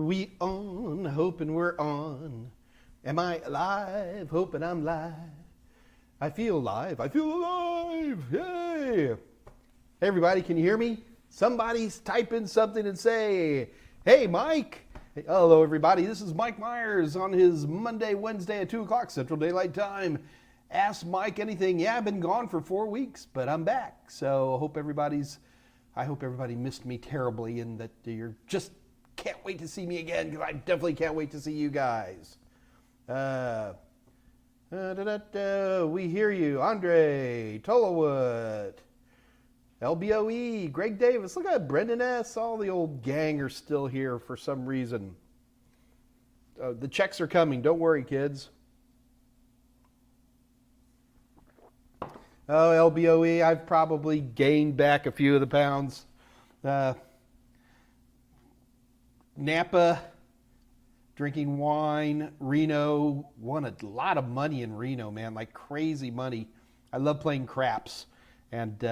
we on? Hoping we're on. Am I alive? Hoping I'm live. I feel alive. I feel alive. Yay! Hey, everybody, can you hear me? Somebody's type in something and say, hey, Mike. Hey, hello, everybody. This is Mike Meyers on his Monday, Wednesday at 2 o'clock Central Daylight Time. Ask Mike anything. Yeah, I've been gone for 4 weeks, but I'm back. So I hope everybody missed me terribly and that you're just can't wait to see me again, because I definitely can't wait to see you guys. We hear you. Andre, Tolawood, LBOE, Greg Davis. Look at Brendan S. All the old gang are still here for some reason. The checks are coming. Don't worry, kids. Oh, LBOE, I've probably gained back a few of the pounds. Napa, drinking wine. Reno, won a lot of money in Reno, man, like crazy money. I love playing craps. And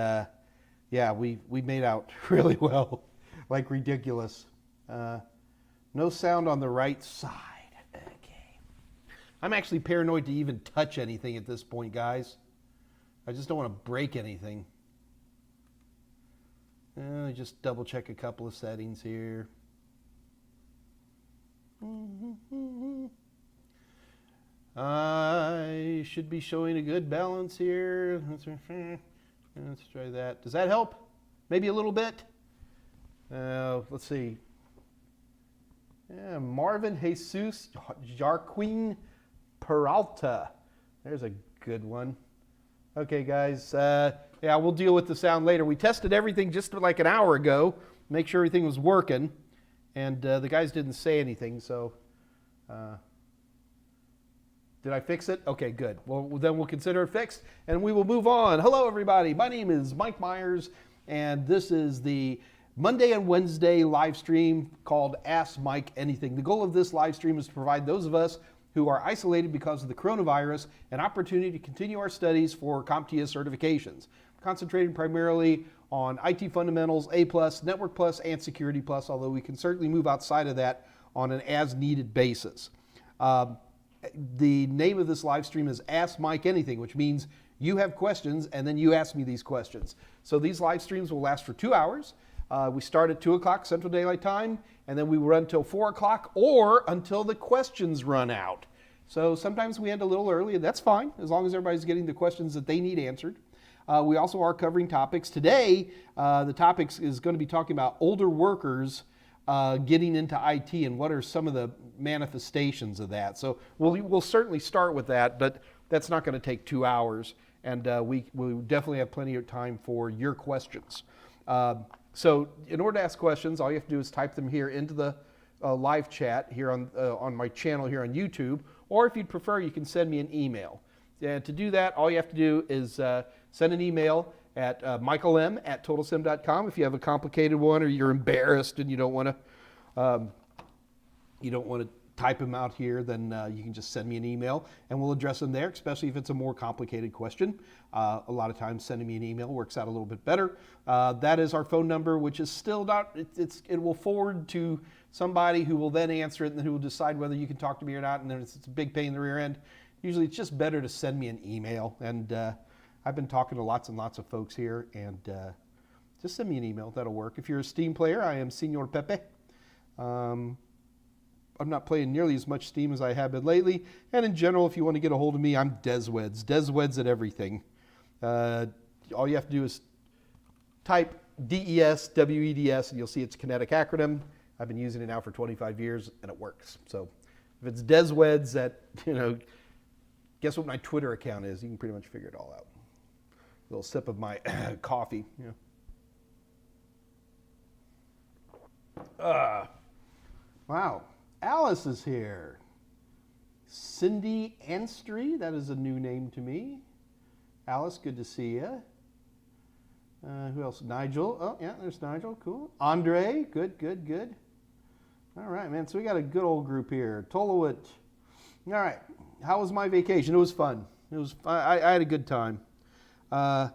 yeah, we made out really well, like ridiculous. No sound on the right side. Okay. I'm actually paranoid to even touch anything at this point, guys. I just don't want to break anything. Just double check a couple of settings here. I should be showing a good balance here. Let's try that. Does that help? Maybe a little bit? Let's see. Yeah, Marvin Jesus Jarquin Peralta. There's a good one. Okay, guys. Yeah, we'll deal with the sound later. We tested everything just like an hour ago, make sure everything was working, and the guys didn't say anything, so did I fix it? Okay, good. Well, then we'll consider it fixed, and we will move on. Hello, everybody. My name is Mike Meyers, and this is the Monday and Wednesday live stream called Ask Mike Anything. The goal of this live stream is to provide those of us who are isolated because of the coronavirus an opportunity to continue our studies for CompTIA certifications, concentrating primarily on IT fundamentals, A+, Network Plus, and Security Plus, although we can certainly move outside of that on an as-needed basis. The name of this live stream is Ask Mike Anything, which means you have questions and then you ask me these questions. So these live streams will last for 2 hours. We start at 2 o'clock Central Daylight Time, and then we will run until 4 o'clock or until the questions run out. So sometimes we end a little early, and that's fine, as long as everybody's getting the questions that they need answered. We also are covering topics. Today, the topic is going to be talking about older workers getting into IT and what are some of the manifestations of that. So we'll certainly start with that, but that's not going to take 2 hours, and we definitely have plenty of time for your questions. So in order to ask questions, all you have to do is type them here into the live chat here on my channel here on YouTube, or if you'd prefer, you can send me an email. And to do that, all you have to do is send an email at michaelm@totalsim.com if you have a complicated one or you're embarrassed and you don't want to type them out here, then you can just send me an email and we'll address them there, especially if it's a more complicated question. A lot of times sending me an email works out a little bit better. That is our phone number, which is still not, it will forward to somebody who will then answer it and who will decide whether you can talk to me or not, and then it's a big pain in the rear end. Usually it's just better to send me an email, and I've been talking to lots and lots of folks here, and just send me an email. That'll work. If you're a Steam player, I am Senor Pepe. I'm not playing nearly as much Steam as I have been lately, and in general, if you want to get a hold of me, I'm Desweds. Desweds at everything. All you have to do is type DESWEDS, and you'll see it's a kinetic acronym. I've been using it now for 25 years, and it works. So if it's Desweds at, guess what my Twitter account is? You can pretty much figure it all out. A little sip of my coffee. Wow. Alice is here. Cindy Anstry, that is a new name to me. Alice, good to see you. Who else? Nigel. Oh, yeah, there's Nigel. Cool. Andre, good, good, good. All right, man. So we got a good old group here. Tolowit. All right. How was my vacation? It was fun. I had a good time. I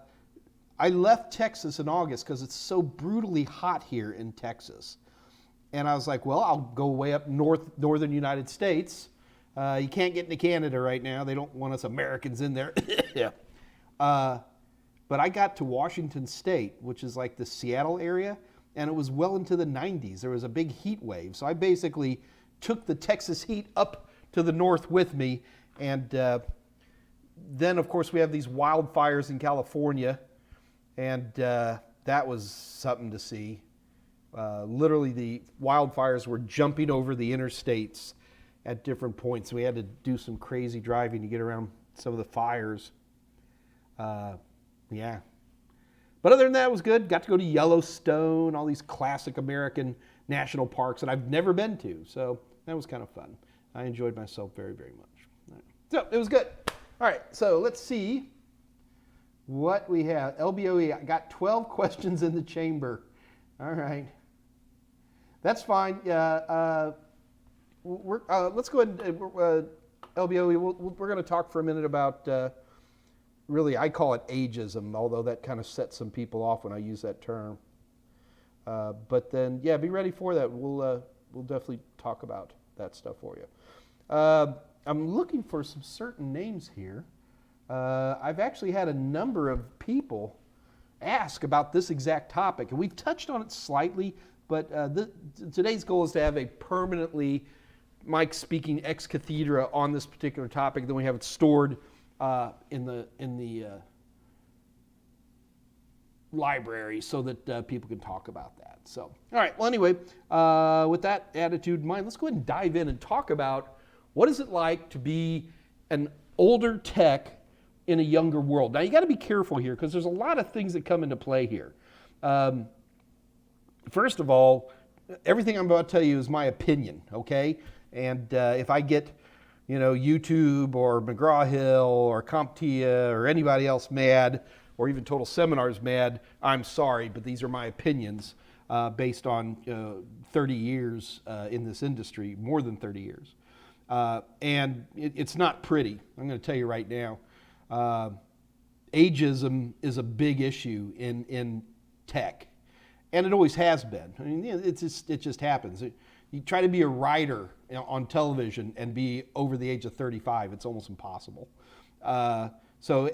left Texas in August because it's so brutally hot here in Texas. And I was like, well, I'll go way up northern United States. You can't get into Canada right now. They don't want us Americans in there. Yeah. But I got to Washington State, which is like the Seattle area, and it was well into the 90s. There was a big heat wave. So I basically took the Texas heat up to the north with me. And then, of course, we have these wildfires in California. And that was something to see. Literally, the wildfires were jumping over the interstates at different points. We had to do some crazy driving to get around some of the fires. Yeah. But other than that, it was good. Got to go to Yellowstone, all these classic American national parks that I've never been to. So that was kind of fun. I enjoyed myself very, very much. Right. So it was good. All right, so let's see what we have. LBOE, I got 12 questions in the chamber. All right. That's fine. Let's go ahead and LBOE, we're going to talk for a minute about, really, I call it ageism, although that kind of sets some people off when I use that term. But then, yeah, be ready for that. We'll definitely talk about that stuff for you. I'm looking for some certain names here. I've actually had a number of people ask about this exact topic, and we've touched on it slightly, but today's goal is to have a permanently Mike speaking ex cathedra on this particular topic. Then we have it stored in the library so that people can talk about that. So, all right. Well, anyway, with that attitude in mind, let's go ahead and dive in and talk about what is it like to be an older tech in a younger world. Now, you got to be careful here because there's a lot of things that come into play here. First of all, everything I'm about to tell you is my opinion, okay? And if I get, YouTube or McGraw-Hill or CompTIA or anybody else mad, or even Total Seminars mad, I'm sorry, but these are my opinions based on 30 years in this industry, more than 30 years. And it's not pretty. I'm going to tell you right now. Ageism is a big issue in tech, and it always has been. I mean, it just happens. You try to be a writer on television and be over the age of 35, it's almost impossible. So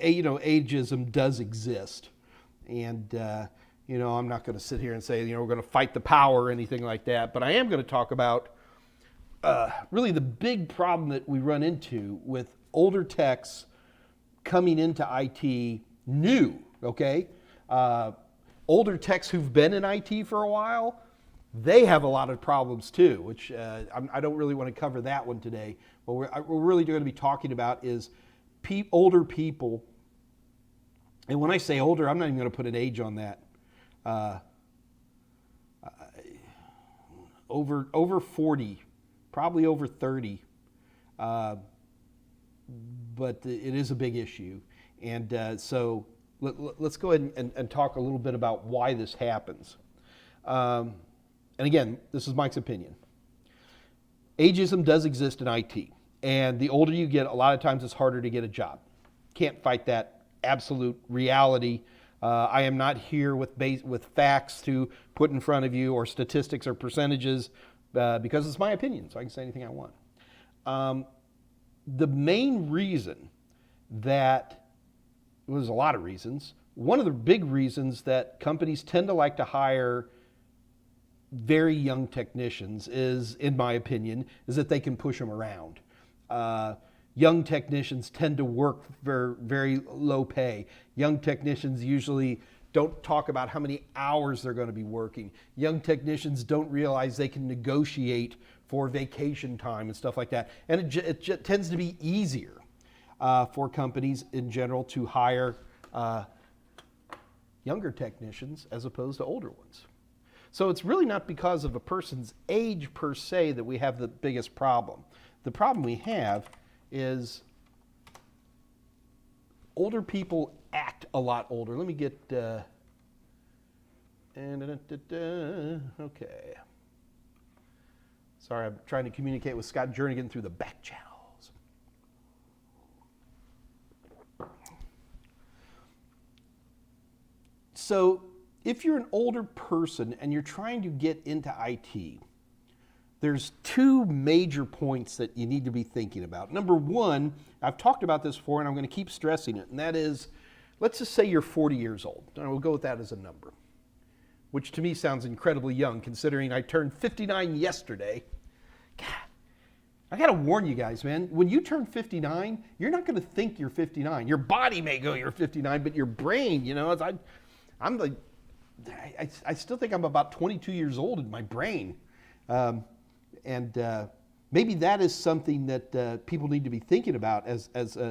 ageism does exist, and I'm not going to sit here and say we're going to fight the power or anything like that, but I am going to talk about really the big problem that we run into with older techs coming into IT new, okay? Older techs who've been in IT for a while, they have a lot of problems too, which I don't really want to cover that one today. What we're really going to be talking about is older people, and when I say older, I'm not even going to put an age on that. Over 40, probably over 30. But it is a big issue. And so let's go ahead and talk a little bit about why this happens. And again, this is Mike's opinion. Ageism does exist in IT. And the older you get, a lot of times it's harder to get a job. Can't fight that absolute reality. I am not here with facts to put in front of you or statistics or percentages because it's my opinion, so I can say anything I want. The main reason that, there's a lot of reasons, one of the big reasons that companies tend to like to hire very young technicians is, in my opinion, is that they can push them around. Young technicians tend to work for very low pay. Young technicians usually don't talk about how many hours they're going to be working. Young technicians don't realize they can negotiate for vacation time and stuff like that. And it tends to be easier for companies in general to hire younger technicians as opposed to older ones. So it's really not because of a person's age per se that we have the biggest problem. The problem we have is older people act a lot older. Let me get, okay. Sorry, I'm trying to communicate with Scott Jernigan through the back channels. So if you're an older person and you're trying to get into IT, there's two major points that you need to be thinking about. Number one, I've talked about this before and I'm going to keep stressing it, and that is, let's just say you're 40 years old. And we'll go with that as a number, which to me sounds incredibly young considering I turned 59 yesterday. God, I got to warn you guys, man, when you turn 59, you're not going to think you're 59. Your body may go, you're 59, but your brain, I still think I'm about 22 years old in my brain. Maybe that is something that people need to be thinking about as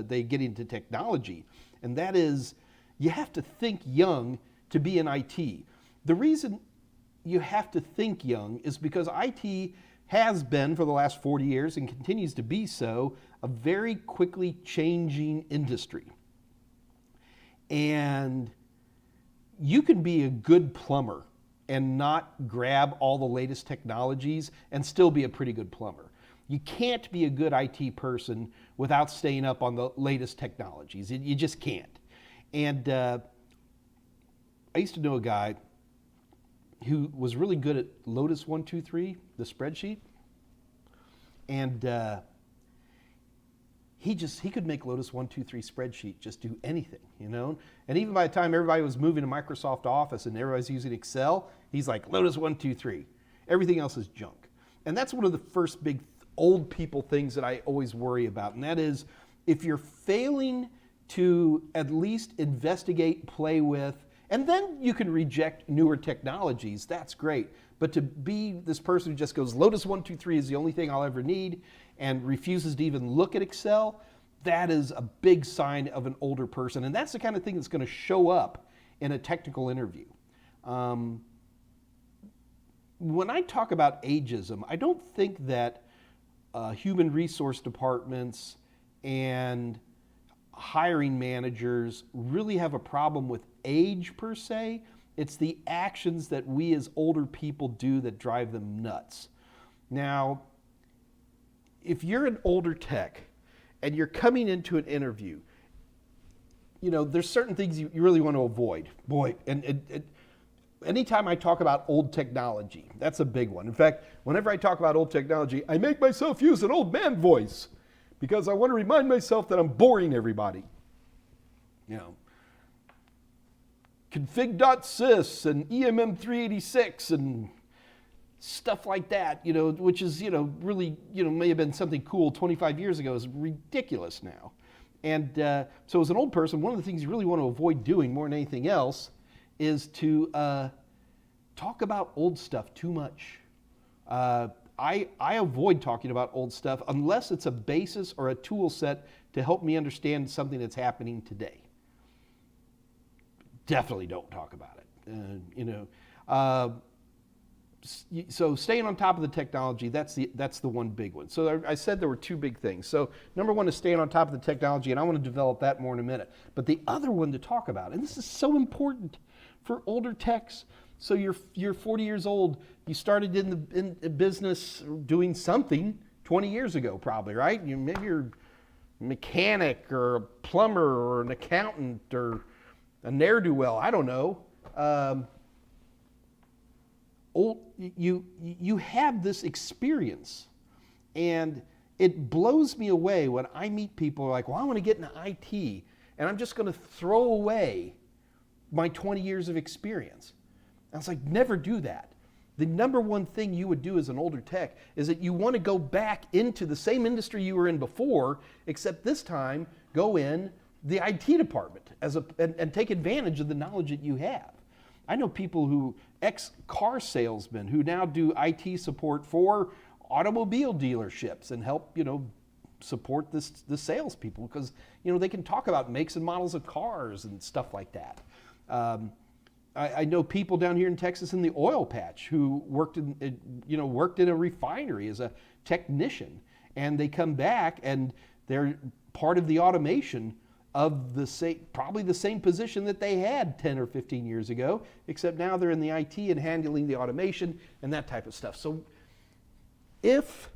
they get into technology. And that is, you have to think young to be in IT. The reason you have to think young is because IT has been, for the last 40 years and continues to be so, a very quickly changing industry. And you can be a good plumber and not grab all the latest technologies and still be a pretty good plumber. You can't be a good IT person without staying up on the latest technologies. You just can't. And I used to know a guy who was really good at Lotus 123, the spreadsheet. And he could make Lotus 123 spreadsheet just do anything, And even by the time everybody was moving to Microsoft Office and everybody's using Excel, he's like, Lotus 123. Everything else is junk. And that's one of the first big old people things that I always worry about. And that is, if you're failing to at least investigate, play with, and then you can reject newer technologies, that's great. But to be this person who just goes, Lotus 123 is the only thing I'll ever need, and refuses to even look at Excel, that is a big sign of an older person. And that's the kind of thing that's going to show up in a technical interview. When I talk about ageism, I don't think that human resource departments and hiring managers really have a problem with age per se. It's the actions that we as older people do that drive them nuts. Now, if you're an older tech and you're coming into an interview, there's certain things you really want to avoid. Boy, and anytime I talk about old technology, that's a big one. In fact, whenever I talk about old technology, I make myself use an old man voice because I want to remind myself that I'm boring everybody. Config.sys and EMM386 and stuff like that, which is, really, may have been something cool 25 years ago, is ridiculous now. And so as an old person, one of the things you really want to avoid doing more than anything else is to talk about old stuff too much. I avoid talking about old stuff unless it's a basis or a tool set to help me understand something that's happening today. Definitely don't talk about it. So staying on top of the technology, that's the one big one. So I said there were two big things. So number one is staying on top of the technology, and I want to develop that more in a minute. But the other one to talk about, and this is so important for older techs. So you're 40 years old. You started in the business doing something 20 years ago, probably, right? Maybe you're a mechanic or a plumber or an accountant or a ne'er-do-well. I don't know. You have this experience, and it blows me away when I meet people who are like, well, I want to get into IT, and I'm just going to throw away my 20 years of experience. I was like, never do that. The number one thing you would do as an older tech is that you want to go back into the same industry you were in before, except this time go in the IT department and take advantage of the knowledge that you have. I know people who, ex-car salesmen, who now do IT support for automobile dealerships and help, support the salespeople because, they can talk about makes and models of cars and stuff like that. I know people down here in Texas in the oil patch who worked in a refinery as a technician, and they come back and they're part of the automation of probably the same position that they had 10 or 15 years ago, except now they're in the IT and handling the automation and that type of stuff. So if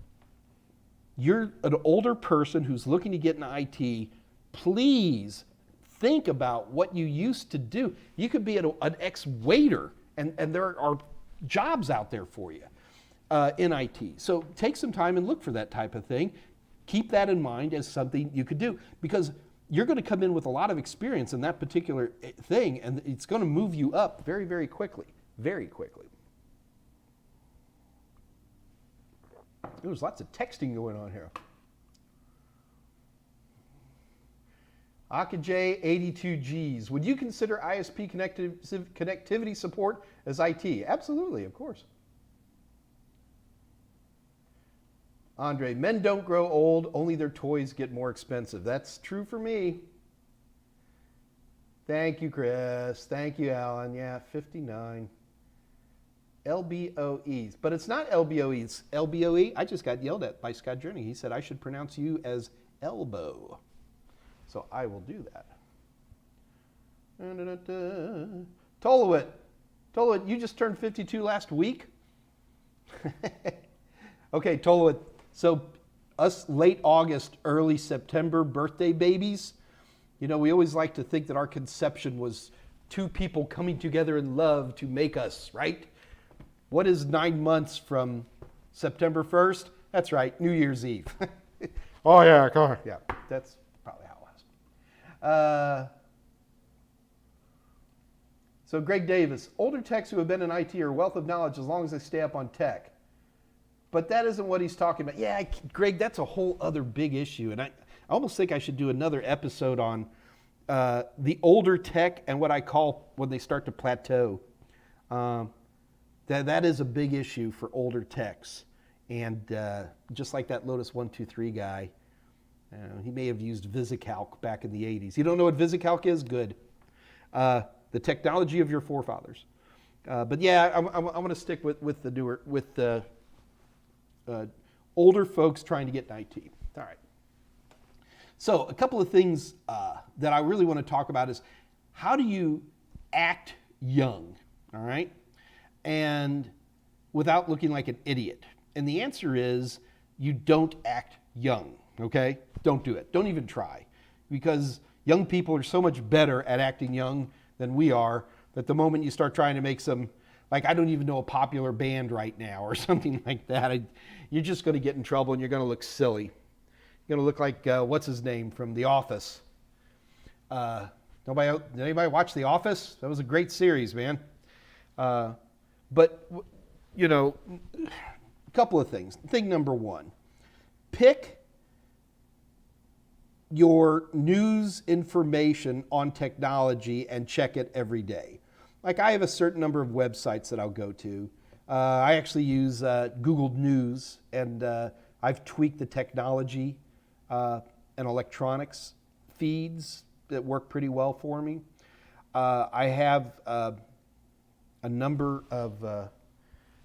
you're an older person who's looking to get into IT, please think about what you used to do. You could be an ex-waiter, and there are jobs out there for you. in IT. So take some time and look for that type of thing. Keep that in mind as something you could do, because you're going to come in with a lot of experience in that particular thing, and it's going to move you up very, very quickly, very quickly. There's lots of texting going on here. Akaj 82Gs. Would you consider ISP connectivity support as IT? Absolutely, of course. Andre, men don't grow old, only their toys get more expensive. That's true for me. Thank you, Chris. Thank you, Alan. Yeah, 59. LBOEs. But it's not LBOE, it's LBOE. I just got yelled at by Scott Journey. He said I should pronounce you as elbow. So I will do that. Tolowit. Tolowit, you just turned 52 last week? Okay, Tolowit. So us late August, early September birthday babies, you know, we always like to think that our conception was two people coming together in love to make us, right? What is 9 months from September 1st? That's right, New Year's Eve. Oh yeah, come on. Yeah, that's probably how it was. So Greg Davis, older techs who have been in IT are a wealth of knowledge as long as they stay up on tech. But that isn't what he's talking about. Yeah, Greg, that's a whole other big issue. And I almost think I should do another episode on the older tech and what I call when they start to plateau. That is a big issue for older techs. And just like that Lotus 123 guy, he may have used VisiCalc back in the 80s. You don't know what VisiCalc is? Good. The technology of your forefathers. But yeah, I'm going to stick with the newer, with the older folks trying to get in IT. All right. So a couple of things that I really want to talk about is how do you act young, all right, and without looking like an idiot? And the answer is you don't act young, okay? Don't do it. Don't even try, because young people are so much better at acting young than we are that the moment you start trying to make some, like I don't even know a popular band right now or something like that, you're just going to get in trouble and you're going to look silly. You're going to look like, what's his name from The Office? Did anybody watch The Office? That was a great series, man. But, you know, a couple of things. Thing number one, pick your news information on technology and check it every day. Like I have a certain number of websites that I'll go to. I actually use Google News, and I've tweaked the technology and electronics feeds that work pretty well for me. I have a number of,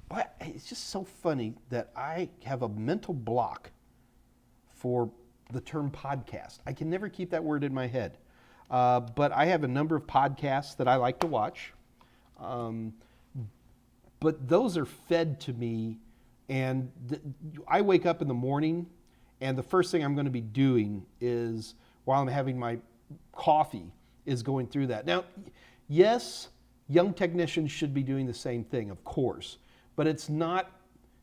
but it's just so funny that I have a mental block for the term podcast. I can never keep that word in my head. But I have a number of podcasts that I like to watch. But those are fed to me, and I wake up in the morning, and the first thing I'm going to be doing is, while I'm having my coffee, is going through that. Now, yes, young technicians should be doing the same thing, of course, but it's not,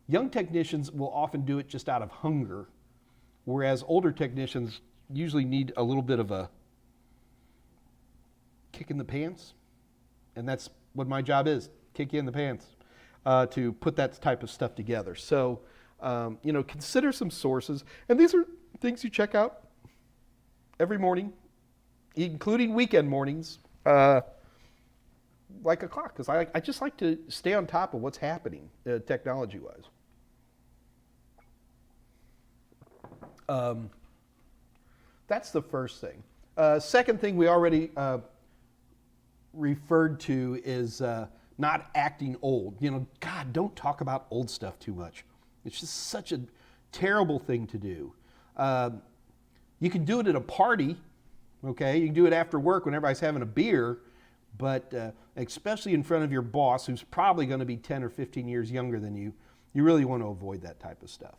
young technicians will often do it just out of hunger, whereas older technicians usually need a little bit of a kick in the pants, and that's what my job is, kick you in the pants, to put that type of stuff together. So, you know, consider some sources, and these are things you check out every morning, including weekend mornings, like a clock, because I just like to stay on top of what's happening technology-wise. That's the first thing. Second thing we already referred to is not acting old. You know, God, don't talk about old stuff too much. It's just such a terrible thing to do. You can do it at a party, okay? You can do it after work when everybody's having a beer, but especially in front of your boss, who's probably going to be 10 or 15 years younger than you, you really want to avoid that type of stuff.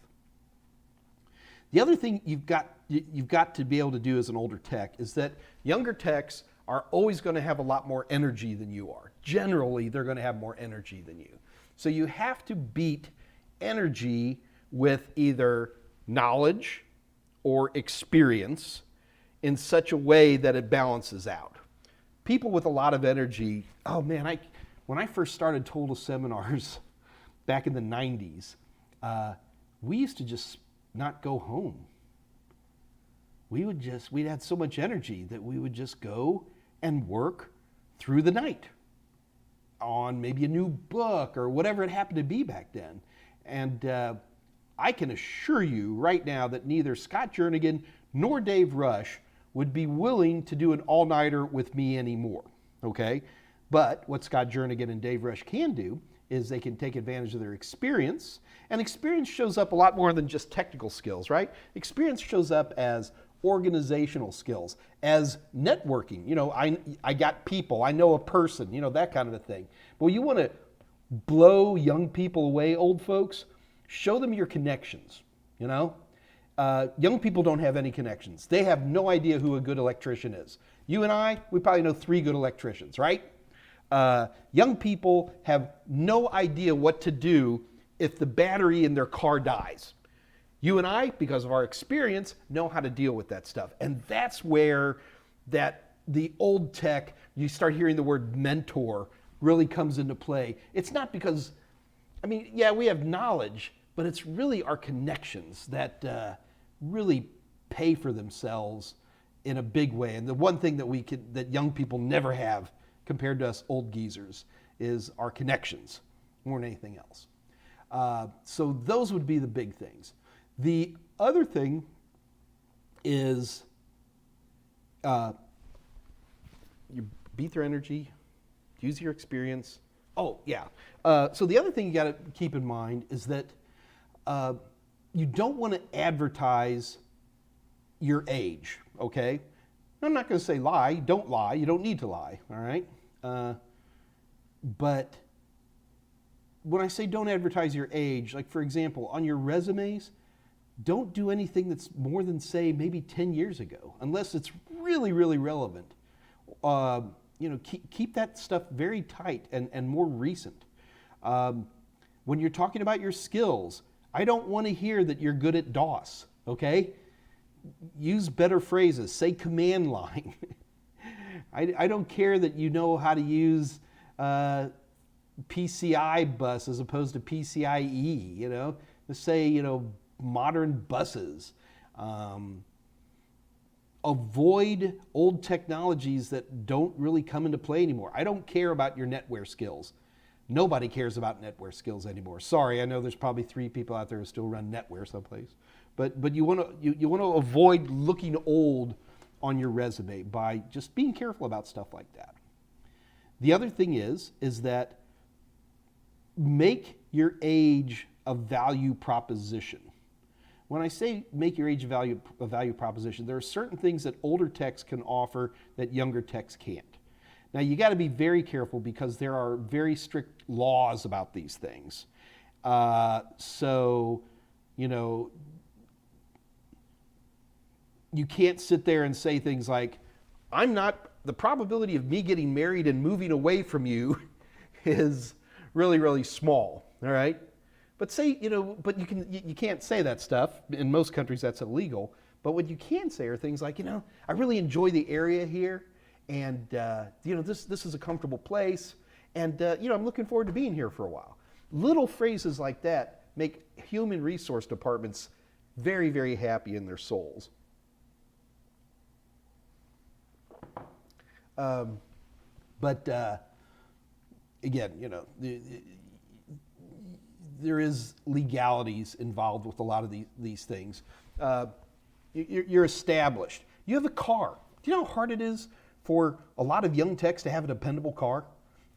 The other thing you've got to be able to do as an older tech is that younger techs are always going to have a lot more energy than you are. Generally, they're going to have more energy than you. So you have to beat energy with either knowledge or experience in such a way that it balances out. People with a lot of energy, oh man, when I first started Total Seminars back in the 90s, we used to just not go home. We'd had so much energy that we would just go and work through the night on maybe a new book or whatever it happened to be back then. And I can assure you right now that neither Scott Jernigan nor Dave Rush would be willing to do an all-nighter with me anymore, okay? But what Scott Jernigan and Dave Rush can do is they can take advantage of their experience, and experience shows up a lot more than just technical skills, right? Experience shows up as organizational skills, as networking. You know, I got people, I know a person, you know, that kind of a thing. But you want to blow young people away, old folks, show them your connections, you know? Young people don't have any connections. They have no idea who a good electrician is. You and I, we probably know 3 good electricians, right? Young people have no idea what to do if the battery in their car dies. You and I, because of our experience, know how to deal with that stuff. And that's where the old tech, you start hearing the word mentor, really comes into play. It's not because, I mean, yeah, we have knowledge, but it's really our connections that really pay for themselves in a big way. And the one thing that young people never have compared to us old geezers is our connections more than anything else. So those would be the big things. The other thing is you beat their energy, use your experience. Oh, yeah. So the other thing you got to keep in mind is that you don't want to advertise your age, okay? I'm not going to say lie. Don't lie. You don't need to lie, all right? But when I say don't advertise your age, like for example, on your resumes, don't do anything that's more than, say, maybe 10 years ago, unless it's really, really relevant. You know, keep that stuff very tight and more recent. When you're talking about your skills, I don't want to hear that you're good at DOS, okay? Use better phrases. Say command line. I don't care that you know how to use PCI bus as opposed to PCIe, you know? Just say, you know, modern buses. Avoid old technologies that don't really come into play anymore. I don't care about your netware skills. Nobody cares about netware skills anymore. Sorry, I know there's probably 3 people out there who still run netware someplace. But you want to avoid looking old on your resume by just being careful about stuff like that. The other thing is that make your age a value proposition. When I say make your age a value proposition, there are certain things that older techs can offer that younger techs can't. Now you got to be very careful because there are very strict laws about these things. So, you know, you can't sit there and say things like, the probability of me getting married and moving away from you is really, really small, all right? But say, you know, but you can't say that stuff. In most countries that's illegal. But what you can say are things like, you know, I really enjoy the area here, and you know, this is a comfortable place, and you know, I'm looking forward to being here for a while. Little phrases like that make human resource departments very, very happy in their souls. But again, you know, there is legalities involved with a lot of these things. You're established. You have a car. Do you know how hard it is for a lot of young techs to have a dependable car?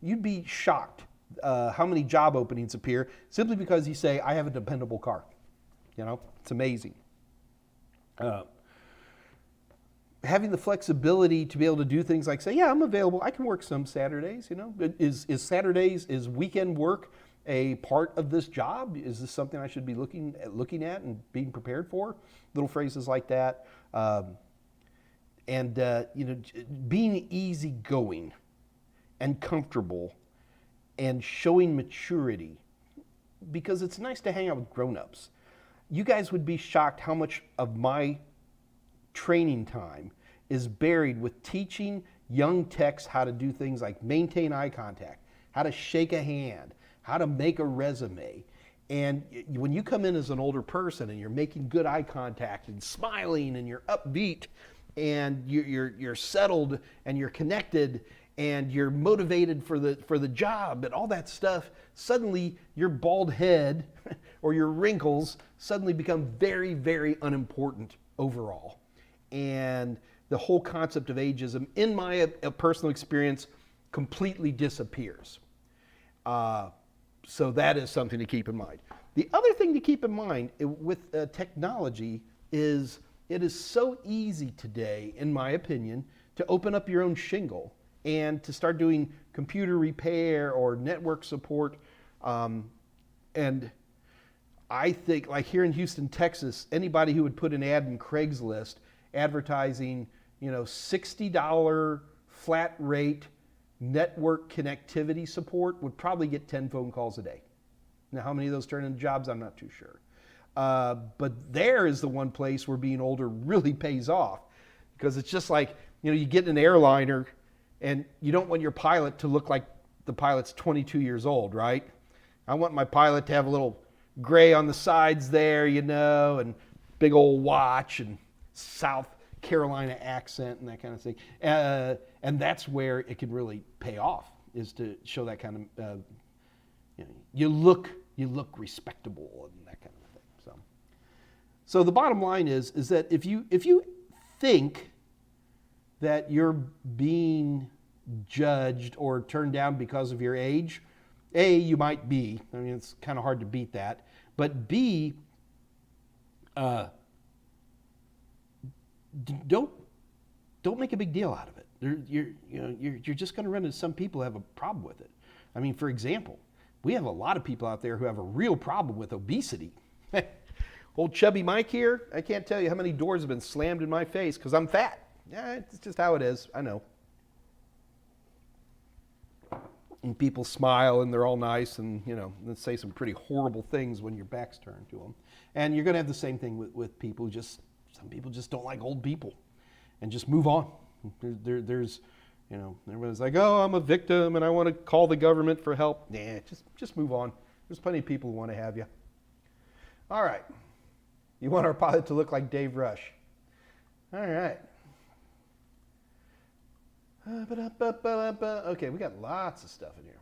You'd be shocked how many job openings appear simply because you say, I have a dependable car. You know, it's amazing. Having the flexibility to be able to do things like say, yeah, I'm available. I can work some Saturdays, you know. Is weekend work a part of this job? Is this something I should be looking at and being prepared for? Little phrases like that. And you know, being easygoing and comfortable and showing maturity. because it's nice to hang out with grown-ups. You guys would be shocked how much of my training time is buried with teaching young techs how to do things like maintain eye contact, how to shake a hand, how to make a resume. And when you come in as an older person and you're making good eye contact and smiling and you're upbeat and you're settled and you're connected and you're motivated for the job and all that stuff, suddenly your bald head or your wrinkles suddenly become very, very unimportant overall. And the whole concept of ageism, in my personal experience, completely disappears. So that is something to keep in mind. The other thing to keep in mind with technology is it is so easy today, in my opinion, to open up your own shingle and to start doing computer repair or network support. And I think, like here in Houston, Texas, anybody who would put an ad in Craigslist advertising, $60 flat rate network connectivity support would probably get 10 phone calls a day. Now, how many of those turn into jobs, I'm not too sure. But there is the one place where being older really pays off, because it's just like, you get in an airliner and you don't want your pilot to look like the pilot's 22 years old, right? I want my pilot to have a little gray on the sides there, and big old watch and South Carolina accent and that kind of thing. And that's where it can really pay off, is to show that kind of, you look respectable and that kind of thing. So the bottom line is that if you think that you're being judged or turned down because of your age, A, you might be. I mean, it's kind of hard to beat that. But B, don't make a big deal out of it. You're just going to run into some people who have a problem with it. I mean, for example, we have a lot of people out there who have a real problem with obesity. Old chubby Mike here, I can't tell you how many doors have been slammed in my face because I'm fat. Yeah, it's just how it is. I know. And people smile and they're all nice and, they say some pretty horrible things when your back's turned to them. And you're going to have the same thing with people who some people just don't like old people and just move on. There's, everybody's like, oh, I'm a victim and I want to call the government for help. Nah, just move on. There's plenty of people who want to have you. All right. You want our pilot to look like Dave Rush. All right. Okay, we got lots of stuff in here.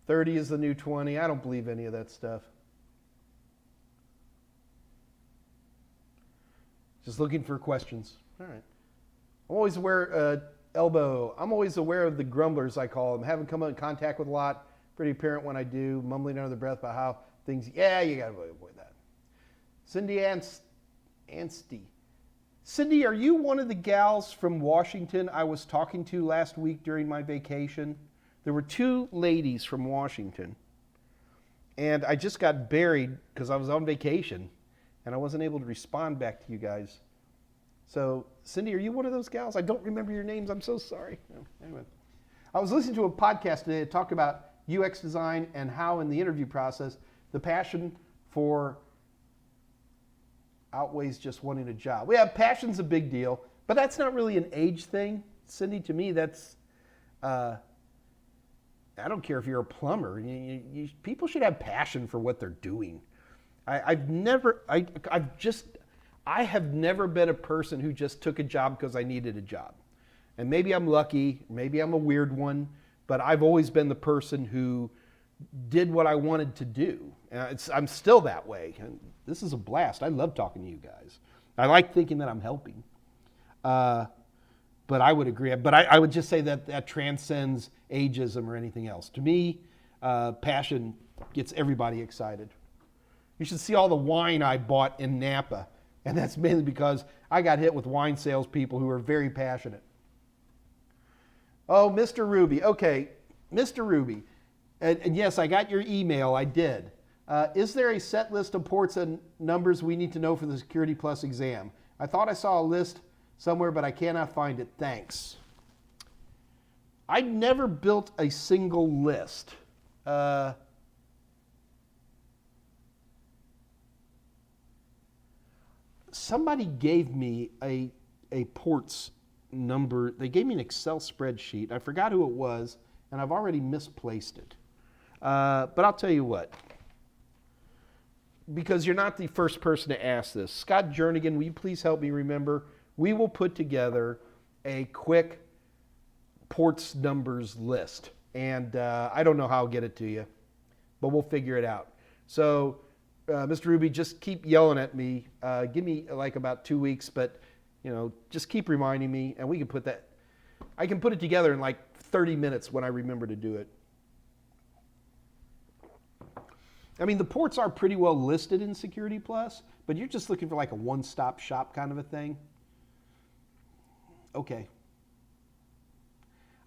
30 is the new 20. I don't believe any of that stuff. Just looking for questions. All right. I'm always aware, elbow. I'm always aware of the grumblers, I call them. Haven't come in contact with a lot. Pretty apparent when I do. Mumbling under the breath about how things, yeah, you got to avoid that. Cindy Anstey. Cindy, are you one of the gals from Washington I was talking to last week during my vacation? There were two ladies from Washington, and I just got buried because I was on vacation, and I wasn't able to respond back to you guys. So, Cindy, are you one of those gals? I don't remember your names. I'm so sorry. No, anyway, I was listening to a podcast today that talked about UX design and how in the interview process, the passion for outweighs just wanting a job. Yeah, passion's a big deal, but that's not really an age thing. Cindy, to me, that's, I don't care if you're a plumber. People should have passion for what they're doing. I have never been a person who just took a job because I needed a job. And maybe I'm lucky, maybe I'm a weird one, but I've always been the person who did what I wanted to do. I'm still that way. And this is a blast. I love talking to you guys. I like thinking that I'm helping. But I would agree. But I would just say that transcends ageism or anything else. To me, passion gets everybody excited. You should see all the wine I bought in Napa. And that's mainly because I got hit with wine salespeople who are very passionate. Oh, Mr. Ruby. Okay, Mr. Ruby. And yes, I got your email. I did. Is there a set list of ports and numbers we need to know for the Security Plus exam? I thought I saw a list somewhere, but I cannot find it. Thanks. I never built a single list. somebody gave me a ports number. They gave me an Excel spreadsheet. I forgot who it was, and I've already misplaced it. But I'll tell you what, because you're not the first person to ask this. Scott Jernigan, will you please help me remember? We will put together a quick ports numbers list. And I don't know how I'll get it to you, but we'll figure it out. So, Mr. Ruby, just keep yelling at me. Give me like about 2 weeks, but just keep reminding me, and we can put that. I can put it together in like 30 minutes when I remember to do it. I mean, the ports are pretty well listed in Security Plus, but you're just looking for like a one-stop shop kind of a thing. Okay.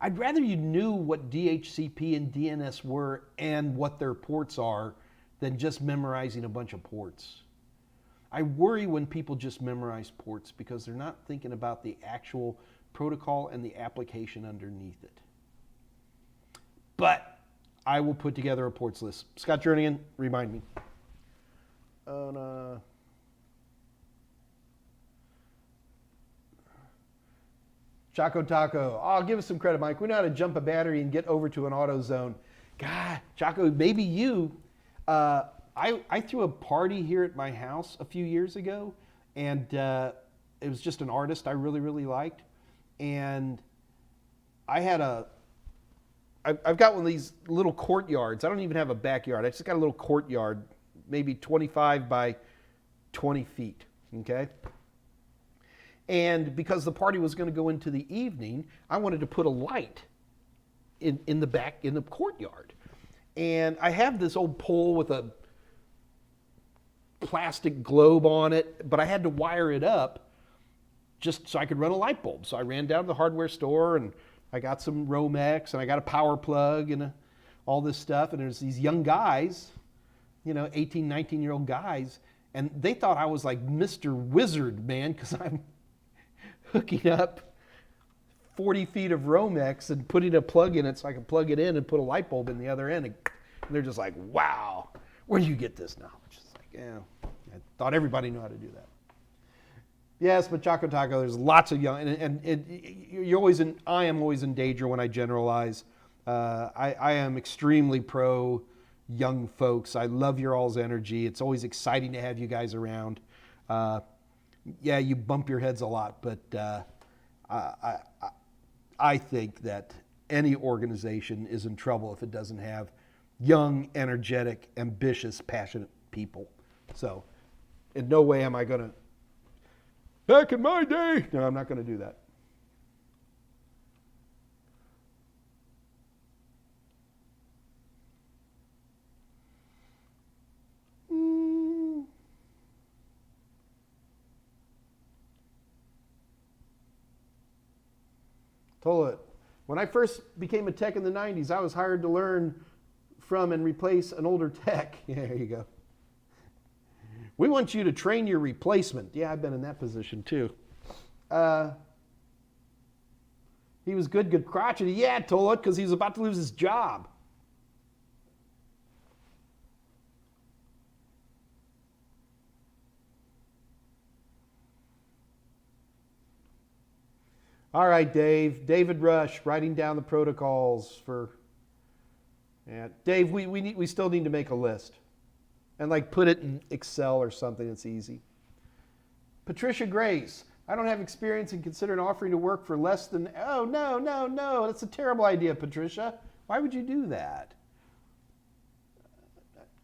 I'd rather you knew what DHCP and DNS were and what their ports are than just memorizing a bunch of ports. I worry when people just memorize ports because they're not thinking about the actual protocol and the application underneath it. But I will put together a ports list. Scott Jernigan, remind me. Choco Taco. Oh, give us some credit, Mike. We know how to jump a battery and get over to an auto zone. God, Choco, maybe you. I threw a party here at my house a few years ago, and it was just an artist I really, really liked. And I've got one of these little courtyards. I don't even have a backyard. I just got a little courtyard, maybe 25 by 20 feet, okay? And because the party was going to go into the evening, I wanted to put a light in the back, in the courtyard. And I have this old pole with a plastic globe on it, but I had to wire it up just so I could run a light bulb. So I ran down to the hardware store and I got some Romex and I got a power plug and all this stuff. And there's these young guys, 18, 19-year-old guys, and they thought I was like Mr. Wizard, man, because I'm hooking up 40 feet of Romex and putting a plug in it so I can plug it in and put a light bulb in the other end. And they're just like, wow, where do you get this knowledge? It's like, yeah, I thought everybody knew how to do that. Yes, but Choco Taco, there's lots of young, I am always in danger when I generalize. I am extremely pro young folks. I love your all's energy. It's always exciting to have you guys around. Yeah, you bump your heads a lot, but I think that any organization is in trouble if it doesn't have young, energetic, ambitious, passionate people. So in no way am I going to, back in my day, no, I'm not going to do that. Told it. When I first became a tech in the 90s, I was hired to learn from and replace an older tech. Yeah, there you go. We want you to train your replacement. Yeah, I've been in that position too. He was good crotchety. Yeah, told it because he was about to lose his job. All right, Dave. David Rush, writing down the protocols for. Yeah, Dave, we still need to make a list, and like put it in Excel or something that's easy. Patricia Grace, I don't have experience and consider an offering to work for less than. Oh no, that's a terrible idea, Patricia. Why would you do that?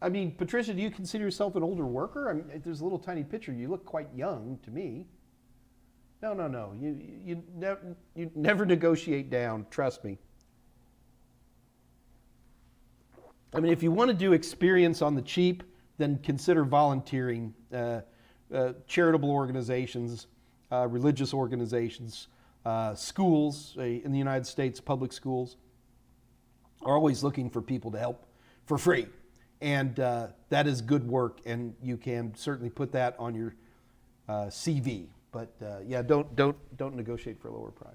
I mean, Patricia, do you consider yourself an older worker? I mean, there's a little tiny picture. You look quite young to me. No. You never negotiate down. Trust me. I mean, if you want to do experience on the cheap, then consider volunteering. Charitable organizations, religious organizations, schools in the United States, public schools, are always looking for people to help for free. And that is good work, and you can certainly put that on your CV. But yeah, don't negotiate for a lower price.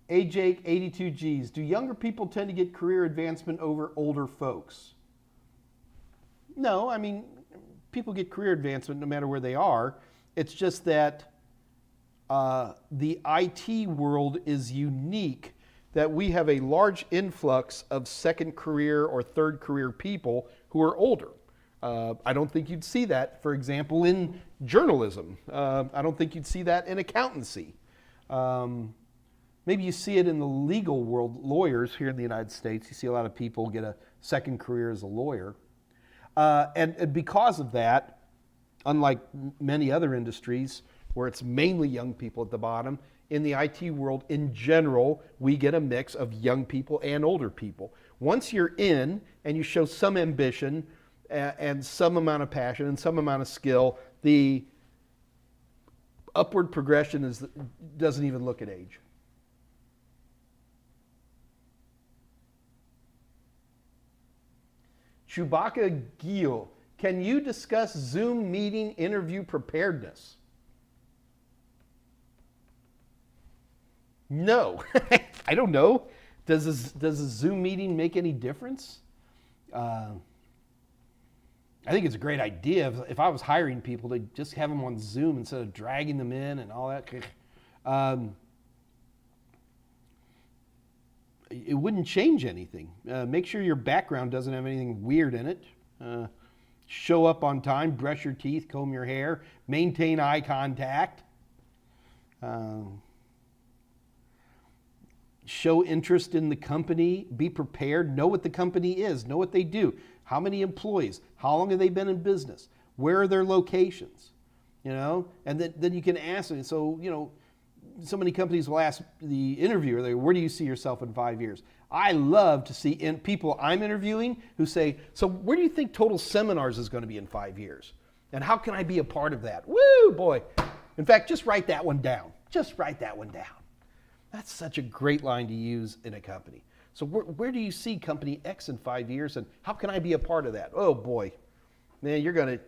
AJ 82Gs. Do younger people tend to get career advancement over older folks? No, I mean, people get career advancement no matter where they are. It's just that the IT world is unique, that we have a large influx of second career or third career people who are older. I don't think you'd see that, for example, in journalism. I don't think you'd see that in accountancy. Maybe you see it in the legal world, lawyers here in the United States. You see a lot of people get a second career as a lawyer. And because of that, unlike many other industries where it's mainly young people at the bottom, in the IT world in general, we get a mix of young people and older people. Once you're in and you show some ambition and some amount of passion and some amount of skill, the upward progression doesn't even look at age. Chewbacca Gil, can you discuss Zoom meeting interview preparedness? No, I don't know. Does a Zoom meeting make any difference? I think it's a great idea. If I was hiring people, to just have them on Zoom instead of dragging them in and all that. It wouldn't change anything. Make sure your background doesn't have anything weird in it. Show up on time, brush your teeth, comb your hair, maintain eye contact. Show interest in the company, be prepared, know what the company is, know what they do, how many employees, how long have they been in business, where are their locations, and then you can ask them. So, so many companies will ask the interviewer, where do you see yourself in 5 years? I love to see people I'm interviewing who say, so where do you think Total Seminars is going to be in 5 years? And how can I be a part of that? Woo, boy. In fact, just write that one down. Just write that one down. That's such a great line to use in a company. So where do you see company X in 5 years, and how can I be a part of that? Oh boy, man, you're going to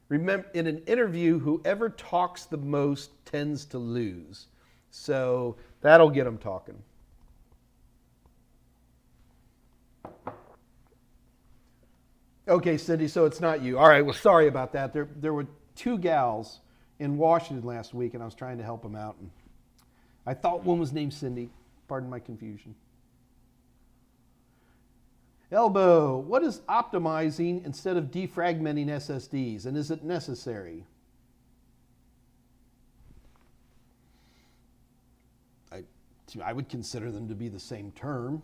remember, in an interview, whoever talks the most tends to lose. So that'll get them talking. Okay, Cindy, so it's not you. All right, well, sorry about that. There were 2 gals in Washington last week, and I was trying to help them out. And I thought one was named Cindy. Pardon my confusion. Elbow, what is optimizing instead of defragmenting SSDs, and is it necessary? I would consider them to be the same term.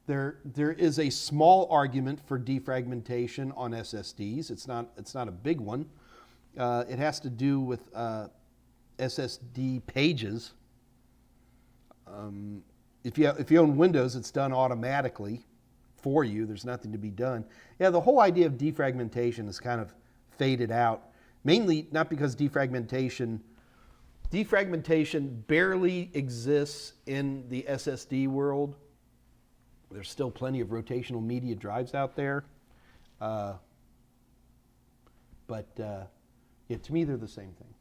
There is a small argument for defragmentation on SSDs. It's not a big one. It has to do with SSD pages. If you own Windows, it's done automatically for you. There's nothing to be done. Yeah, the whole idea of defragmentation is kind of faded out. Mainly not because defragmentation barely exists in the SSD world. There's still plenty of rotational media drives out there. But to me, they're the same thing.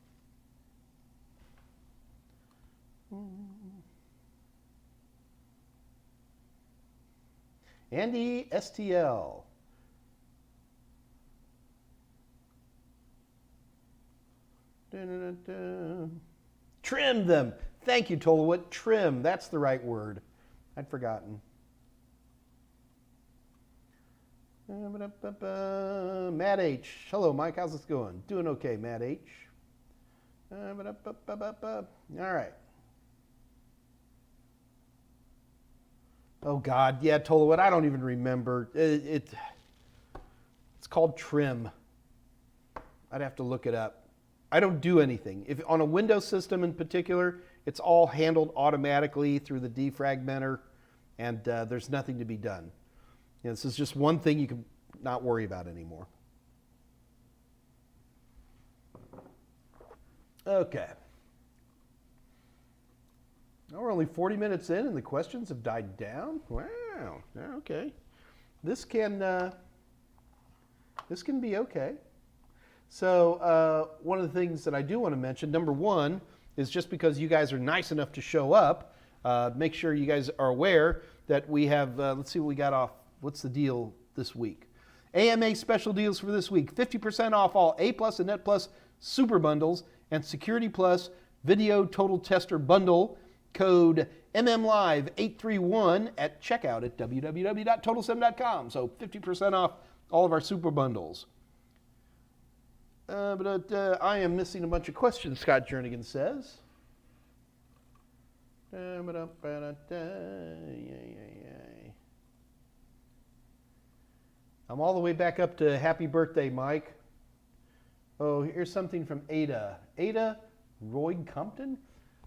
Andy STL. Trim them. Thank you, Tolowit. Trim. That's the right word. I'd forgotten. Matt H. Hello, Mike. How's this going? Doing okay, Matt H. All right. Oh, God. Yeah, Tolowit. I don't even remember. It's called trim. I'd have to look it up. I don't do anything. If on a Windows system in particular, it's all handled automatically through the defragmenter, and there's nothing to be done. This is just one thing you can not worry about anymore. Okay. Now we're only 40 minutes in, and the questions have died down. Wow. Okay. This can be okay. So one of the things that I do want to mention, number one, is just because you guys are nice enough to show up, Make sure you guys are aware that we have, let's see what we got off. What's the deal this week? AMA special deals for this week. 50% off all A Plus and Net Plus Super Bundles and Security Plus Video Total Tester Bundle. Code MMLive831 at checkout at www.total7.com. So 50% off all of our Super Bundles. I am missing a bunch of questions, Scott Jernigan says. I'm all the way back up to happy birthday, Mike. Oh, here's something from Ada. Ada Royd Compton?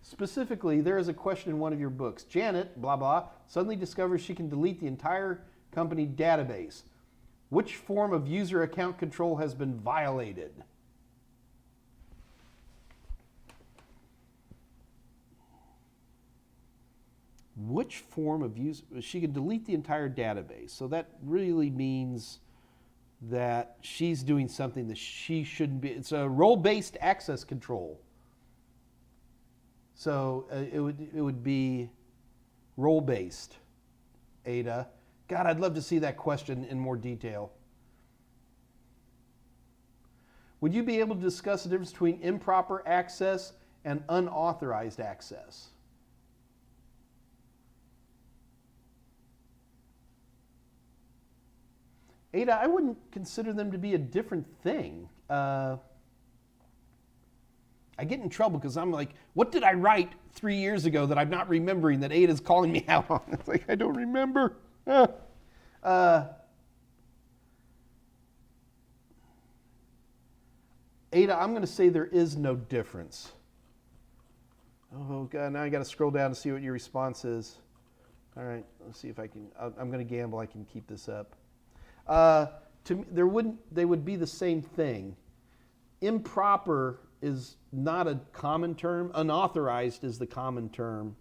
Specifically, there is a question in one of your books. Janet, blah, blah, suddenly discovers she can delete the entire company database. Which form of user account control has been violated? Which form of user? She can delete the entire database. So that really means that she's doing something that she shouldn't be. It's a role-based access control. So it would be role-based, Ada. God, I'd love to see that question in more detail. Would you be able to discuss the difference between improper access and unauthorized access? Ada, I wouldn't consider them to be a different thing. I get in trouble because I'm like, what did I write 3 years ago that I'm not remembering that Ada's calling me out on? It's like, I don't remember. Ada, I'm going to say there is no difference. Oh, God, now I got to scroll down to see what your response is. All right, let's see if I can. I'm going to gamble I can keep this up. To me, they would be the same thing. Improper is not a common term. Unauthorized is the common term.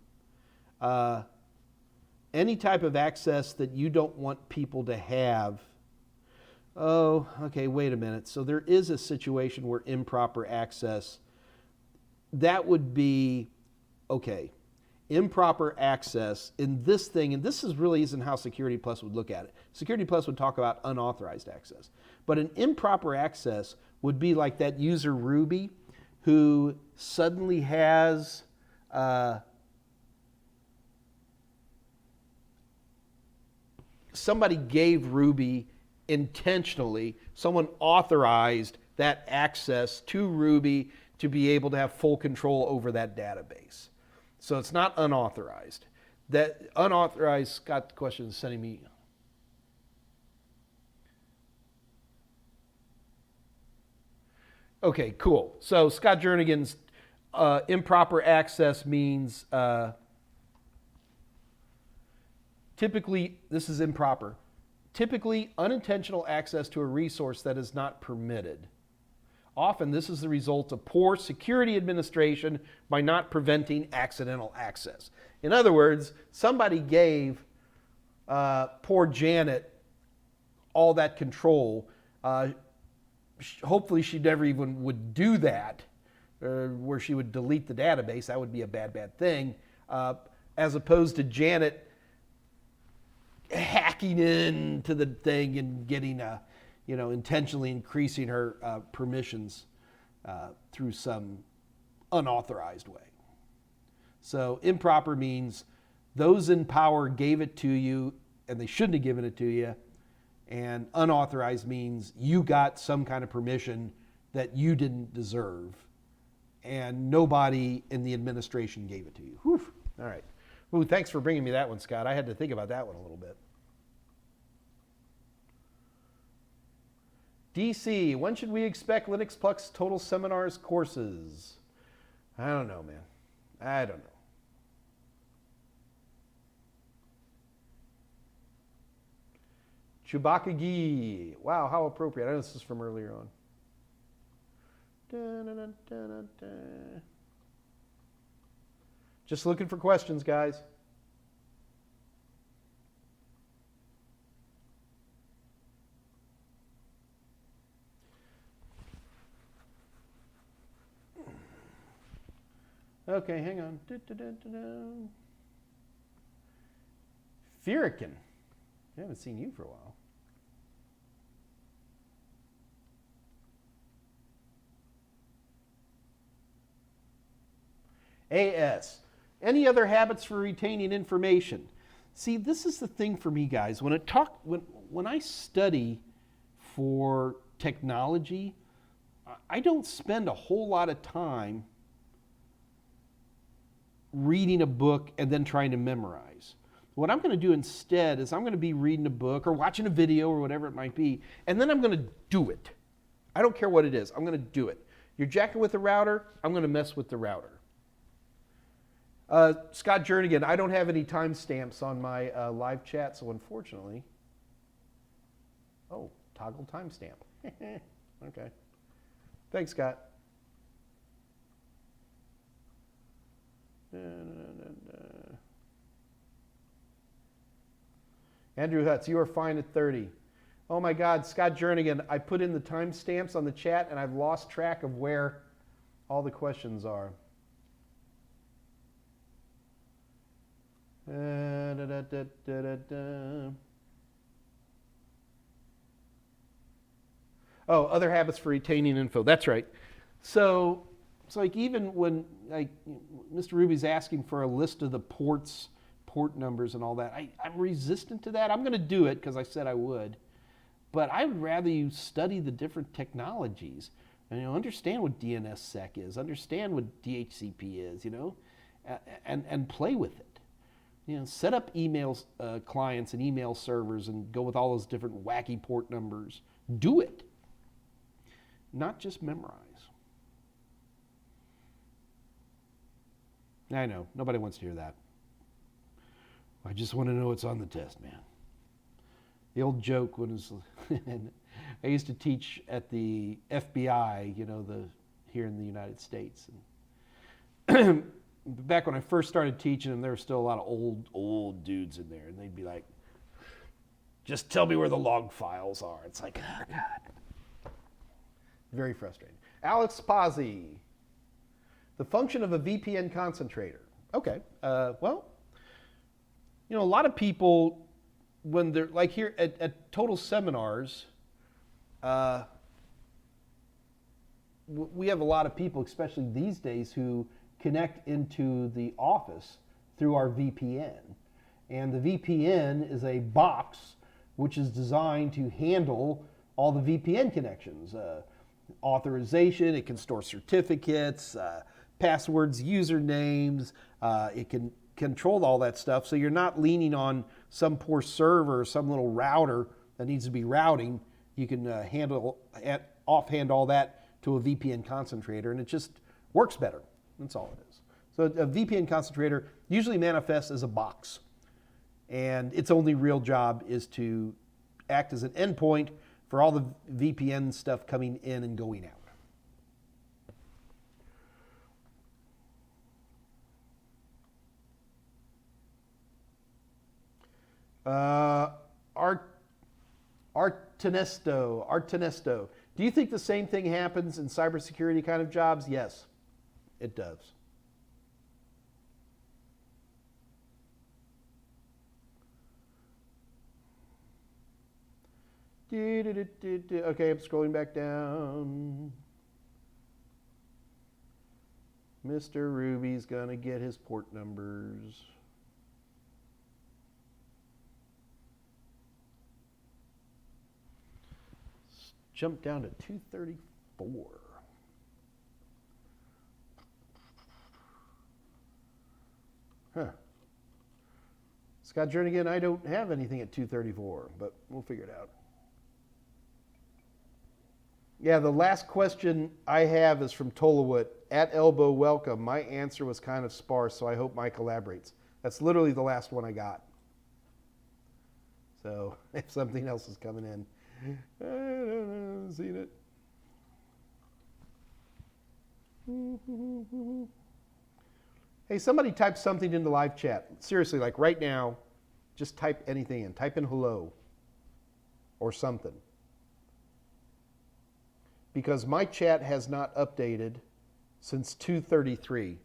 Any type of access that you don't want people to have. Oh, okay, wait a minute. So there is a situation where improper access, that would be, okay, improper access in this thing, and this really isn't how Security Plus would look at it. Security Plus would talk about unauthorized access. But an improper access would be like that user Ruby who suddenly has somebody gave Ruby intentionally, someone authorized that access to Ruby to be able to have full control over that database. So it's not unauthorized. That unauthorized, Scott, the question is sending me. Okay, cool. So Scott Jernigan's improper access means typically, this is improper, typically unintentional access to a resource that is not permitted. Often this is the result of poor security administration by not preventing accidental access. In other words, somebody gave poor Janet all that control. Hopefully she never even would do that, where she would delete the database. That would be a bad, bad thing. As opposed to Janet hacking into the thing and getting intentionally increasing her permissions through some unauthorized way. So improper means those in power gave it to you and they shouldn't have given it to you. And unauthorized means you got some kind of permission that you didn't deserve and nobody in the administration gave it to you. Whew. All right. Ooh, thanks for bringing me that one, Scott. I had to think about that one a little bit. DC, when should we expect Linux Plus Total Seminars courses? I don't know, man. I don't know. Chewbacca Gee. Wow, how appropriate. I know this is from earlier on. Just looking for questions, guys. Okay, hang on. Furican. I haven't seen you for a while. AS. Any other habits for retaining information? See, this is the thing for me, guys. When I study for technology, I don't spend a whole lot of time reading a book and then trying to memorize. What I'm going to do instead is I'm going to be reading a book or watching a video or whatever it might be, and then I'm going to do it. I don't care what it is. I'm going to do it. You're jacking with the router, I'm going to mess with the router. Scott Jernigan, I don't have any timestamps on my live chat, so unfortunately. Oh, toggle timestamp. Okay. Thanks, Scott. Andrew Hutz, you are fine at 30. Oh my God, Scott Jernigan, I put in the timestamps on the chat and I've lost track of where all the questions are. Oh, other habits for retaining info. That's right. So like even when like Mr. Ruby's asking for a list of the port numbers and all that, I'm resistant to that. I'm going to do it because I said I would, but I would rather you study the different technologies and understand what DNSSEC is, understand what DHCP is, and play with it. Set up email clients and email servers and go with all those different wacky port numbers. Do it. Not just memorize. I know, nobody wants to hear that. I just want to know what's on the test, man. The old joke was, I used to teach at the FBI, here in the United States. And back when I first started teaching them, there were still a lot of old dudes in there, and they'd be like, just tell me where the log files are. It's like, oh, God. Very frustrating. Alex Pazzi, the function of a VPN concentrator. Okay, well, a lot of people, when they're like here at Total Seminars, we have a lot of people, especially these days, who connect into the office through our VPN. And the VPN is a box which is designed to handle all the VPN connections. Authorization, it can store certificates, passwords, usernames, it can control all that stuff, so you're not leaning on some poor server or some little router that needs to be routing. You can offhand all that to a VPN concentrator, and it just works better. That's all it is. So a VPN concentrator usually manifests as a box, and its only real job is to act as an endpoint for all the VPN stuff coming in and going out. Artenesto. Do you think the same thing happens in cybersecurity kind of jobs? Yes, it does. Okay, I'm scrolling back down. Mr. Ruby's gonna get his port numbers. Jump down to 234. Huh. Scott Jernigan, I don't have anything at 234, but we'll figure it out. Yeah, the last question I have is from Tolawut. At elbow, welcome. My answer was kind of sparse, so I hope Mike elaborates. That's literally the last one I got. So if something else is coming in, I don't know, seen it. Hey, somebody type something in the live chat. Seriously, like right now, just type anything in. Type in hello or something. Because my chat has not updated since 2:33.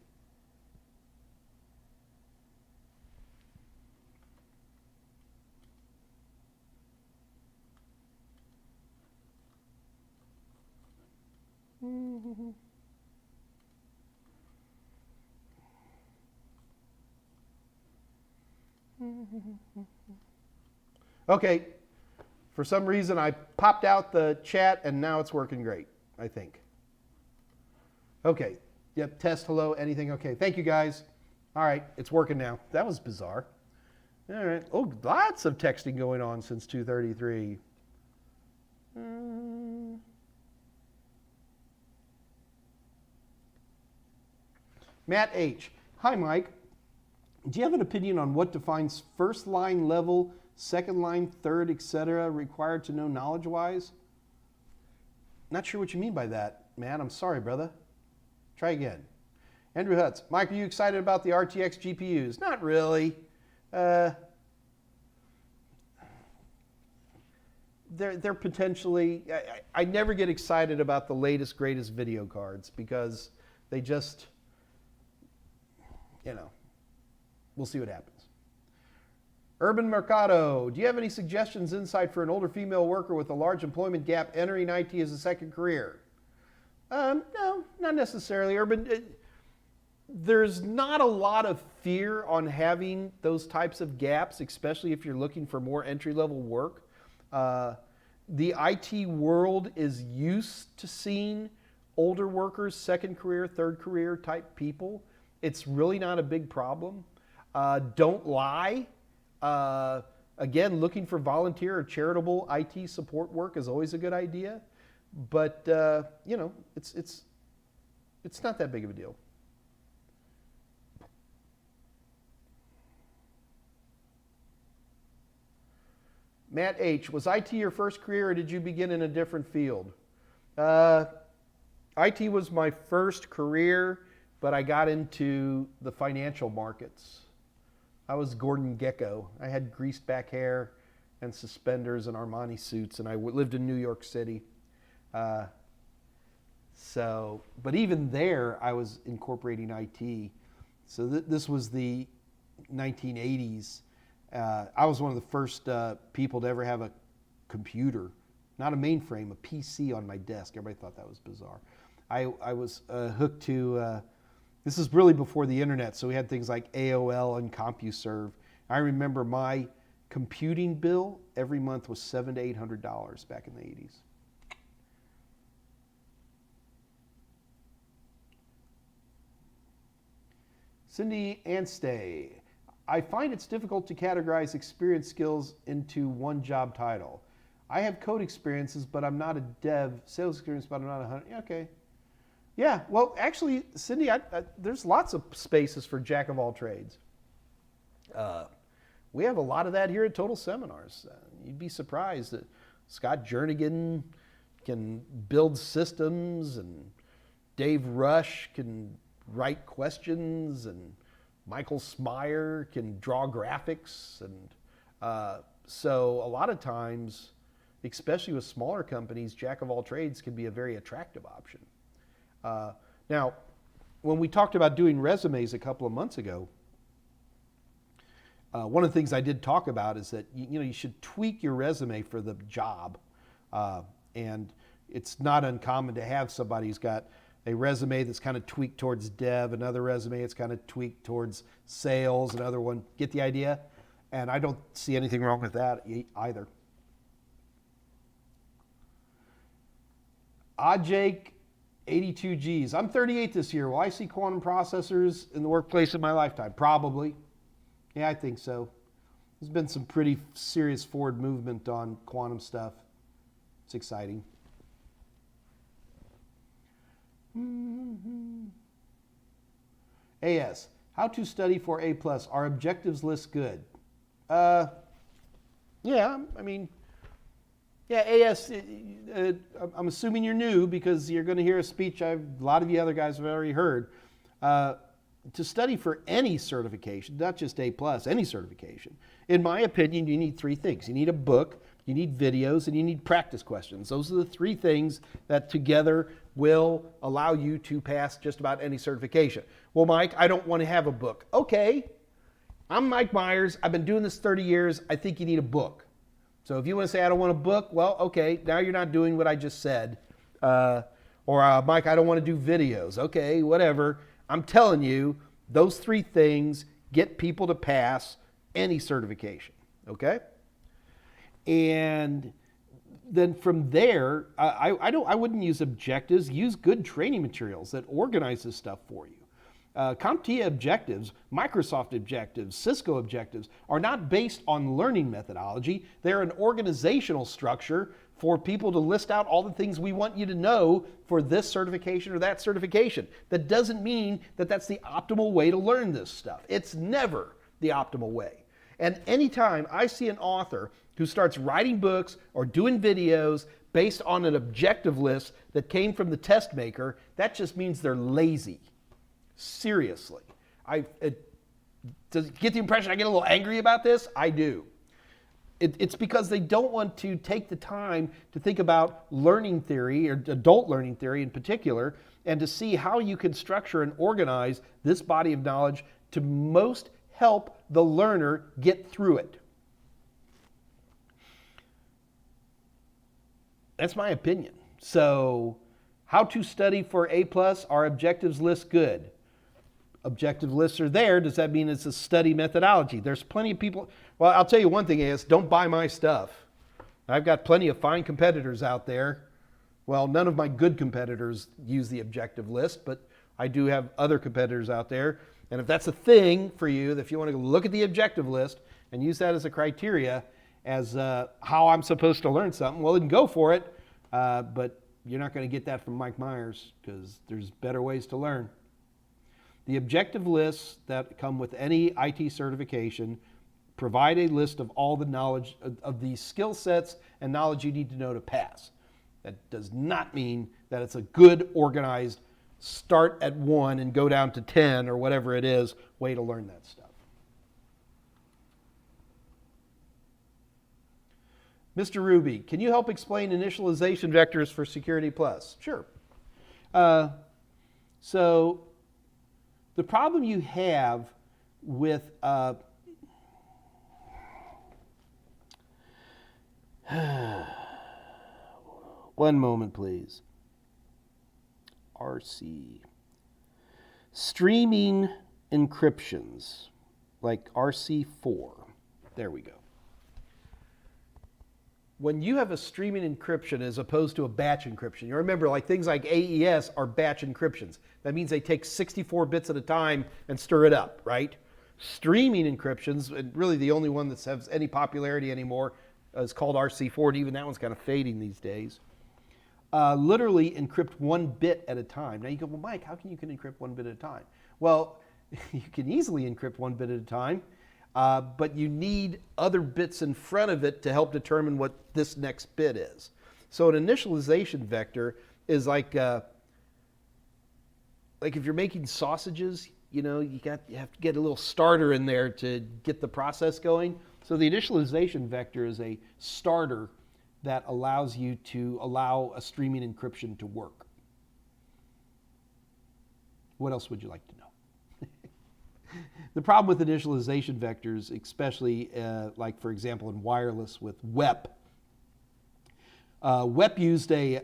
Okay, for some reason I popped out the chat and now it's working great, I think. Okay, yep, test, hello, anything, okay. Thank you guys. All right, it's working now. That was bizarre. All right, oh, lots of texting going on since 2:33. Matt H. Hi, Mike. Do you have an opinion on what defines first line level, second line, third, etc., required to know knowledge-wise? Not sure what you mean by that, Matt. I'm sorry, brother. Try again. Andrew Hutz. Mike, are you excited about the RTX GPUs? Not really. They're potentially... I never get excited about the latest, greatest video cards because they just... You know, we'll see what happens. Urban Mercado, do you have any suggestions, insight for an older female worker with a large employment gap entering IT as a second career? No, not necessarily. Urban, there's not a lot of fear on having those types of gaps, especially if you're looking for more entry-level work. The IT world is used to seeing older workers, second career, third career type people. It's really not a big problem. Don't lie. Again, looking for volunteer or charitable IT support work is always a good idea. But, you know, it's not that big of a deal. Matt H., was IT your first career or did you begin in a different field? IT was my first career, but I got into the financial markets. I was Gordon Gekko. I had greased back hair and suspenders and Armani suits, and I lived in New York City. But even there, I was incorporating IT. So this was the 1980s. I was one of the first people to ever have a computer, not a mainframe, a PC on my desk. Everybody thought that was bizarre. I was hooked to... This is really before the internet, so we had things like AOL and CompuServe. I remember my computing bill every month was $700 to $800 back in the 80s. Cindy Anstey. I find it's difficult to categorize experience skills into one job title. I have code experiences, but I'm not a dev. Sales experience, but I'm not a hunter. Okay. Yeah, well, actually, Cindy, there's lots of spaces for jack of all trades. We have a lot of that here at Total Seminars. You'd be surprised that Scott Jernigan can build systems, and Dave Rush can write questions, and Michael Smyer can draw graphics. And so a lot of times, especially with smaller companies, jack of all trades can be a very attractive option. Now, when we talked about doing resumes a couple of months ago, one of the things I did talk about is that you should tweak your resume for the job, and it's not uncommon to have somebody who's got a resume that's kind of tweaked towards dev, another resume that's kind of tweaked towards sales, another one. Get the idea? And I don't see anything wrong with that either. Ajake 82Gs. I'm 38 this year. Will I see quantum processors in the workplace in my lifetime? Probably. Yeah, I think so. There's been some pretty serious forward movement on quantum stuff. It's exciting. AS. How to study for A+. Are objectives lists good? Yeah, I mean... Yeah, AS, I'm assuming you're new because you're going to hear a speech a lot of you other guys have already heard. To study for any certification, not just A+, any certification, in my opinion, you need three things. You need a book, you need videos, and you need practice questions. Those are the three things that together will allow you to pass just about any certification. Well, Mike, I don't want to have a book. Okay, I'm Mike Meyers. I've been doing this 30 years. I think you need a book. So if you want to say, I don't want a book, well, okay, now you're not doing what I just said. Or Mike, I don't want to do videos. Okay, whatever. I'm telling you, those 3 things get people to pass any certification. Okay? And then from there, I wouldn't use objectives. Use good training materials that organize this stuff for you. CompTIA objectives, Microsoft objectives, Cisco objectives are not based on learning methodology. They're an organizational structure for people to list out all the things we want you to know for this certification or that certification. That doesn't mean that that's the optimal way to learn this stuff. It's never the optimal way. And anytime I see an author who starts writing books or doing videos based on an objective list that came from the test maker, that just means they're lazy. Seriously. Does it get the impression I get a little angry about this? I do. It's because they don't want to take the time to think about learning theory, or adult learning theory in particular, and to see how you can structure and organize this body of knowledge to most help the learner get through it. That's my opinion. So, how to study for A+, are objectives list good? Objective lists are there. Does that mean it's a study methodology? There's plenty of people. Well, I'll tell you one thing is, don't buy my stuff. I've got plenty of fine competitors out there. Well, none of my good competitors use the objective list, but I do have other competitors out there. And if that's a thing for you, if you want to look at the objective list and use that as a criteria as how I'm supposed to learn something, well, then go for it. But you're not going to get that from Mike Meyers, because there's better ways to learn. The objective lists that come with any IT certification provide a list of all the knowledge of the skill sets and knowledge you need to know to pass. That does not mean that it's a good, organized, start at 1 and go down to 10 or whatever it is, way to learn that stuff. Mr. Ruby, can you help explain initialization vectors for Security Plus? Sure. So the problem you have with one moment, please. RC. Streaming encryptions, like RC4. There we go. When you have a streaming encryption as opposed to a batch encryption, you remember, like things like AES are batch encryptions. That means they take 64 bits at a time and stir it up, right? Streaming encryptions, and really the only one that has any popularity anymore, is called RC4, and even that one's kind of fading these days. Literally encrypt 1 bit at a time. Now you go, well, Mike, how can you encrypt 1 bit at a time? Well, you can easily encrypt 1 bit at a time. But you need other bits in front of it to help determine what this next bit is. So an initialization vector is like if you're making sausages, you know, you have to get a little starter in there to get the process going. So the initialization vector is a starter that allows you to allow a streaming encryption to work. What else would you like to know? The problem with initialization vectors, especially like, for example, in wireless with WEP. WEP used a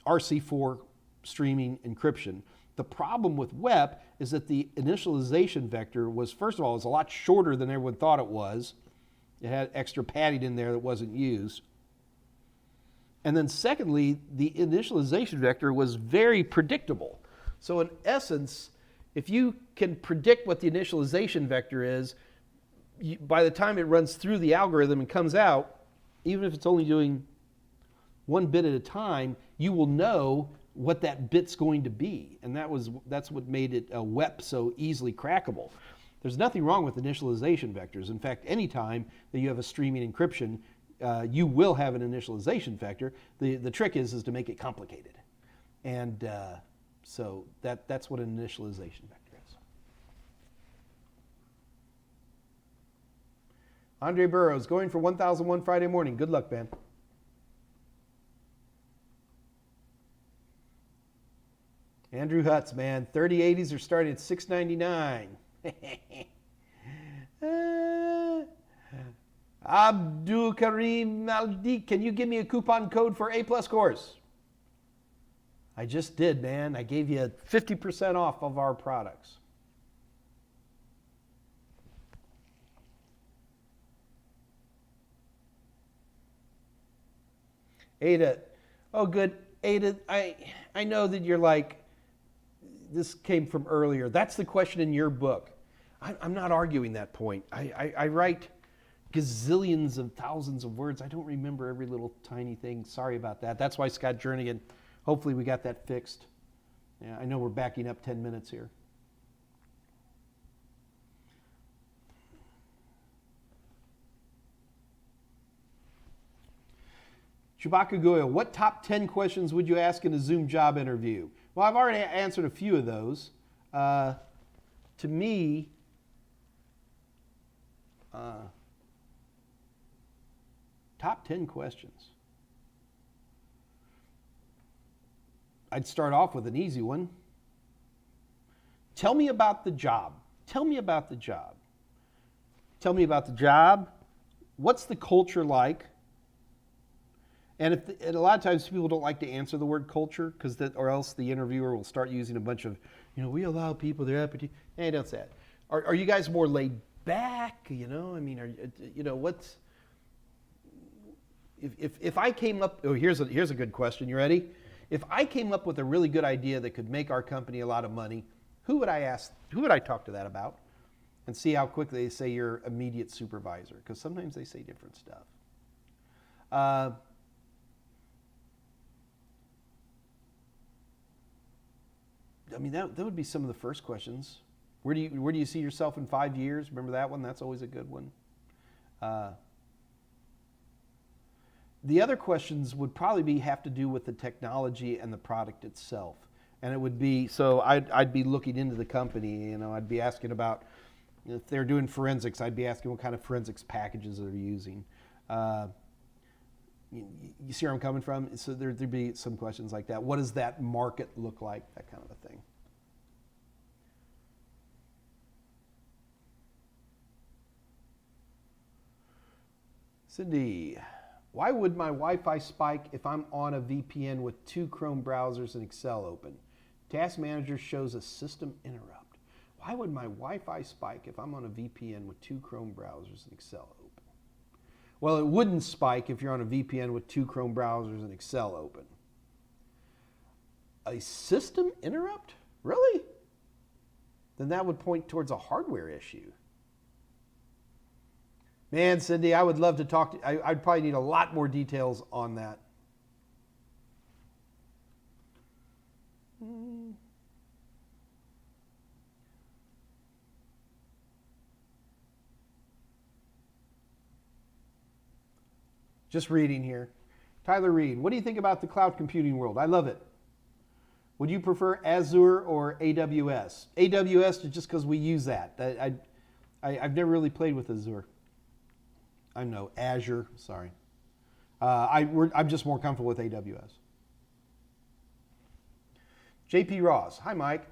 RC4 streaming encryption. The problem with WEP is that the initialization vector was, first of all, it was a lot shorter than everyone thought it was. It had extra padding in there that wasn't used. And then secondly, the initialization vector was very predictable. So in essence, if you can predict what the initialization vector is, by the time it runs through the algorithm and comes out, even if it's only doing 1 bit at a time, you will know what that bit's going to be. And that's what made it a WEP so easily crackable. There's nothing wrong with initialization vectors. In fact, anytime that you have a streaming encryption, you will have an initialization vector. The trick is to make it complicated. And so that's what an initialization vector is. Andre Burroughs, going for 1001 Friday morning. Good luck, man. Andrew Hutz, man, 3080s are starting at $699. Abdul Karim Maldi, can you give me a coupon code for A+ course? I just did, man. I gave you 50% off of our products. Ada, oh good. Ada, I know that you're like, this came from earlier. That's the question in your book. I'm not arguing that point. I write gazillions of thousands of words. I don't remember every little tiny thing. Sorry about that. That's why Scott Jernigan, hopefully we got that fixed. Yeah, I know we're backing up 10 minutes here. Chewbacca Goyle, what top 10 questions would you ask in a Zoom job interview? Well, I've already answered a few of those. To me, top 10 questions. I'd start off with an easy one. Tell me about the job. Tell me about the job. Tell me about the job. What's the culture like? And a lot of times people don't like to answer the word culture or else the interviewer will start using a bunch of, we allow people their appetite. Hey, don't say that. Are you guys more laid back? I mean, what's if I came up? Oh, here's a good question. You ready? If I came up with a really good idea that could make our company a lot of money, who would I ask? Who would I talk to that about? And see how quickly they say your immediate supervisor, because sometimes they say different stuff. I mean, that would be some of the first questions. Where do you see yourself in 5 years? Remember that one? That's always a good one. The other questions would probably have to do with the technology and the product itself. And it would be, so I'd be looking into the company, I'd be asking about, if they're doing forensics, I'd be asking what kind of forensics packages they're using. You see where I'm coming from? So there'd be some questions like that. What does that market look like? That kind of a thing. Cindy, why would my Wi-Fi spike if I'm on a VPN with 2 Chrome browsers and Excel open? Task Manager shows a system interrupt. Why would my Wi-Fi spike if I'm on a VPN with 2 Chrome browsers and Excel open? Well, it wouldn't spike if you're on a VPN with 2 Chrome browsers and Excel open. A system interrupt? Really? Then that would point towards a hardware issue. Man, Cindy, I would love to talk to you. I'd probably need a lot more details on that. Just reading here. Tyler Reed, what do you think about the cloud computing world? I love it. Would you prefer Azure or AWS? AWS is just because we use that. I've never really played with Azure. I know, Azure, sorry. I'm just more comfortable with AWS. JP Ross, hi Mike.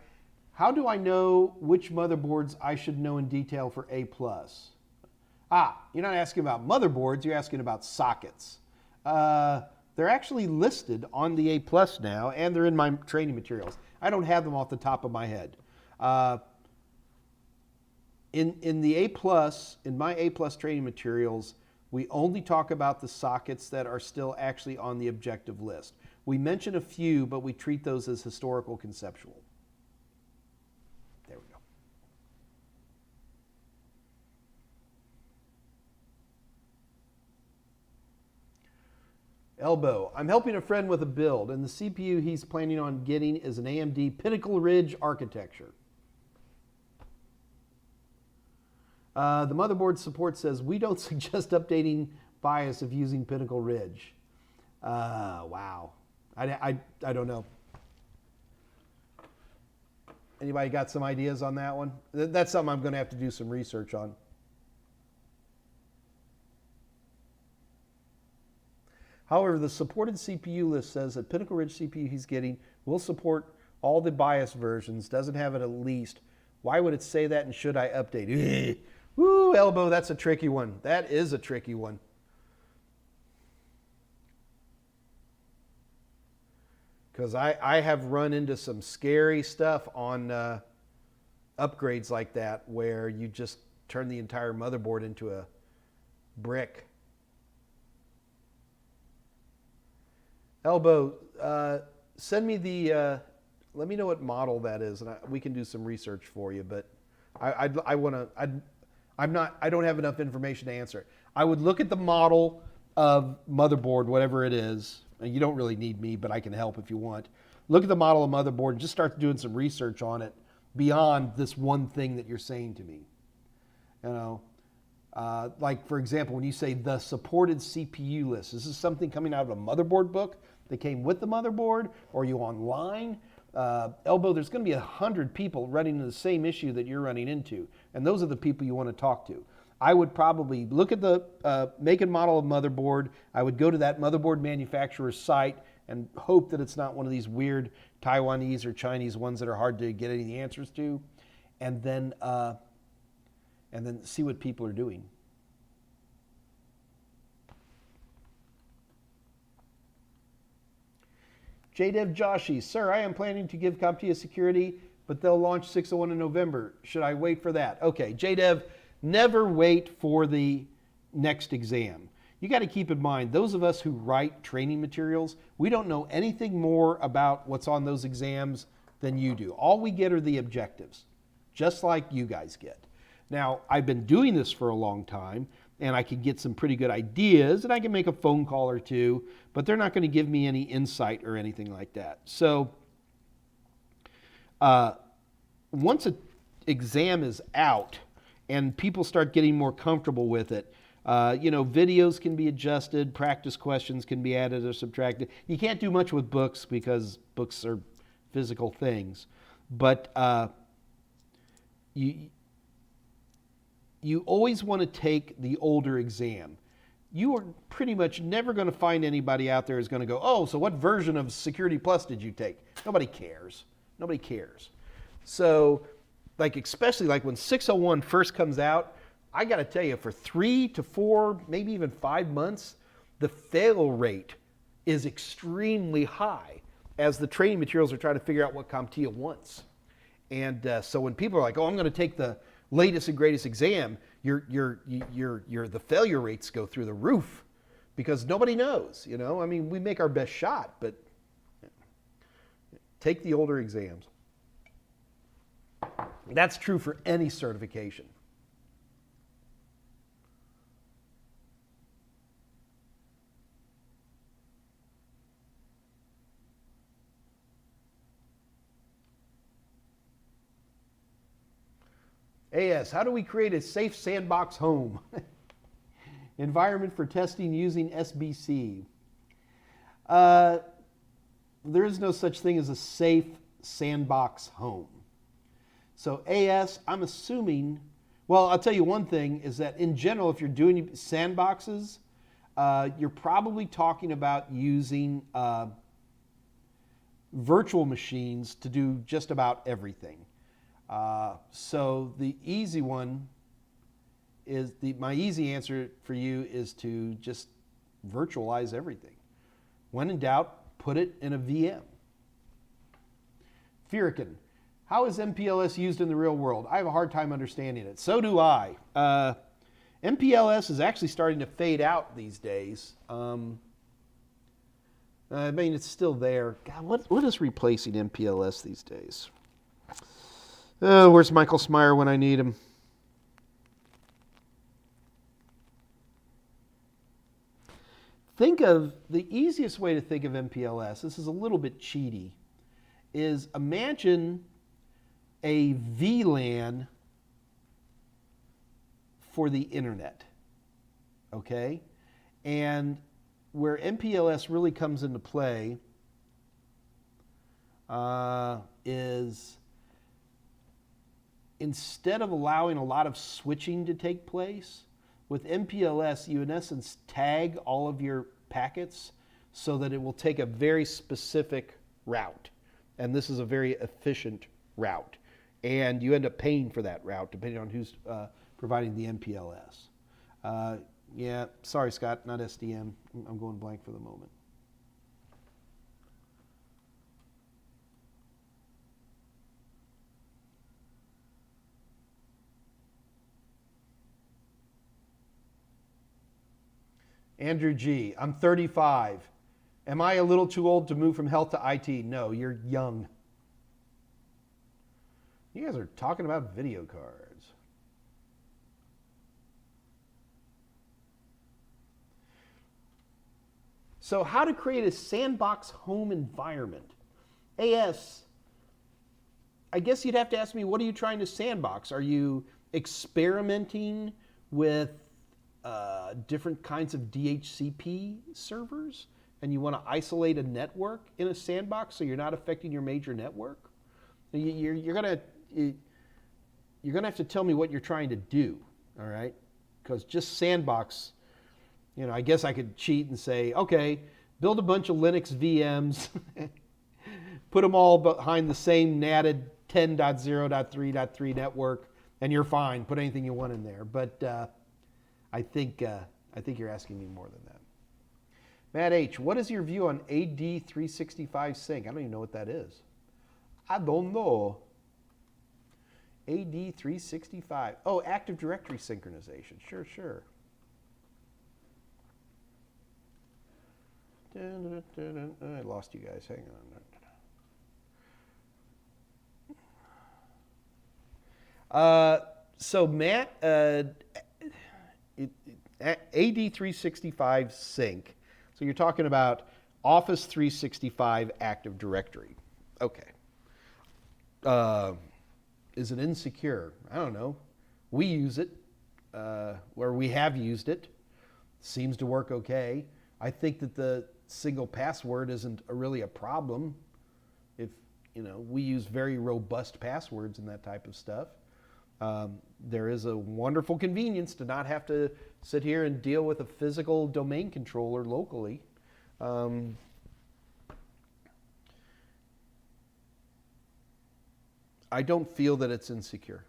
How do I know which motherboards I should know in detail for A+? You're not asking about motherboards, you're asking about sockets. They're actually listed on the A+ now, and they're in my training materials. I don't have them off the top of my head. In the A+, in my A+ training materials, we only talk about the sockets that are still actually on the objective list. We mention a few, but we treat those as historical conceptual. There we go. Elbow, I'm helping a friend with a build, and the CPU he's planning on getting is an AMD Pinnacle Ridge architecture. The motherboard support says, we don't suggest updating BIOS if using Pinnacle Ridge. Wow. I don't know. Anybody got some ideas on that one? That's something I'm going to have to do some research on. However, the supported CPU list says that Pinnacle Ridge CPU he's getting will support all the BIOS versions, doesn't have it at least. Why would it say that, and should I update it? Woo, Elbow, that's a tricky one. That is a tricky one. Because I have run into some scary stuff on upgrades like that where you just turn the entire motherboard into a brick. Elbow, send me the, let me know what model that is, and we can do some research for you. But I don't have enough information to answer it. I would look at the model of motherboard, whatever it is. You don't really need me, but I can help if you want. Look at the model of motherboard and just start doing some research on it beyond this one thing that you're saying to me. You know, like for example, when you say the supported CPU list, is this something coming out of a motherboard book that came with the motherboard, or are you online? Elbow, there's going to be 100 people running into the same issue that you're running into, and those are the people you want to talk to. I would probably look at the make and model of motherboard. I would go to that motherboard manufacturer's site and hope that it's not one of these weird Taiwanese or Chinese ones that are hard to get any answers to, and then see what people are doing. JDev Joshi, sir, I am planning to give CompTIA security, but they'll launch 601 in November. Should I wait for that? Okay, JDev, never wait for the next exam. You got to keep in mind, those of us who write training materials, we don't know anything more about what's on those exams than you do. All we get are the objectives, just like you guys get. Now, I've been doing this for a long time, and I can get some pretty good ideas, and I can make a phone call or two, but they're not going to give me any insight or anything like that. So once an exam is out and people start getting more comfortable with it, videos can be adjusted, practice questions can be added or subtracted. You can't do much with books because books are physical things, but you always want to take the older exam. You are pretty much never going to find anybody out there who's going to go, oh, so what version of Security Plus did you take? Nobody cares. Nobody cares. So, especially when 601 first comes out, I got to tell you, for 3 to 4, maybe even 5 months, the fail rate is extremely high as the training materials are trying to figure out what CompTIA wants. And so when people are like, oh, I'm going to take the latest and greatest exam, the failure rates go through the roof because nobody knows. I mean, we make our best shot, but take the older exams. That's true for any certification. AS, how do we create a safe sandbox home? Environment for testing using SBC. There is no such thing as a safe sandbox home. So AS, I'm assuming, well, I'll tell you one thing is that in general, if you're doing sandboxes, you're probably talking about using virtual machines to do just about everything. So the easy one is, my easy answer for you is to just virtualize everything. When in doubt, put it in a VM. Furican, how is MPLS used in the real world? I have a hard time understanding it. So do I. MPLS is actually starting to fade out these days. I mean, it's still there. God, what is replacing MPLS these days? Where's Michael Smyer when I need him? Think of the easiest way to think of MPLS. This is a little bit cheaty. Is imagine a VLAN for the internet, okay? And where MPLS really comes into play is instead of allowing a lot of switching to take place, with MPLS, you in essence tag all of your packets so that it will take a very specific route. And this is a very efficient route. And you end up paying for that route depending on who's providing the MPLS. Yeah, sorry, Scott, not SDM. I'm going blank for the moment. Andrew G., I'm 35. Am I a little too old to move from health to IT? No, you're young. You guys are talking about video cards. So how to create a sandbox home environment. AS, I guess you'd have to ask me, what are you trying to sandbox? Are you experimenting with different kinds of DHCP servers, and you want to isolate a network in a sandbox so you're not affecting your major network? You're gonna have to tell me what you're trying to do, all right? Because just sandbox, I guess I could cheat and say, okay, build a bunch of Linux VMs, put them all behind the same natted 10.0.3.3 network, and you're fine. Put anything you want in there. But I think you're asking me more than that. Matt H., what is your view on AD365 sync? I don't even know what that is. I don't know. AD365. Oh, Active Directory synchronization. Sure. I lost you guys. Hang on. So Matt, AD365 sync. So you're talking about Office 365 Active Directory. Okay. Is it insecure? I don't know. We use it, or we have used it. Seems to work okay. I think that the single password isn't really a problem. If we use very robust passwords and that type of stuff. There is a wonderful convenience to not have to sit here and deal with a physical domain controller locally. I don't feel that it's insecure.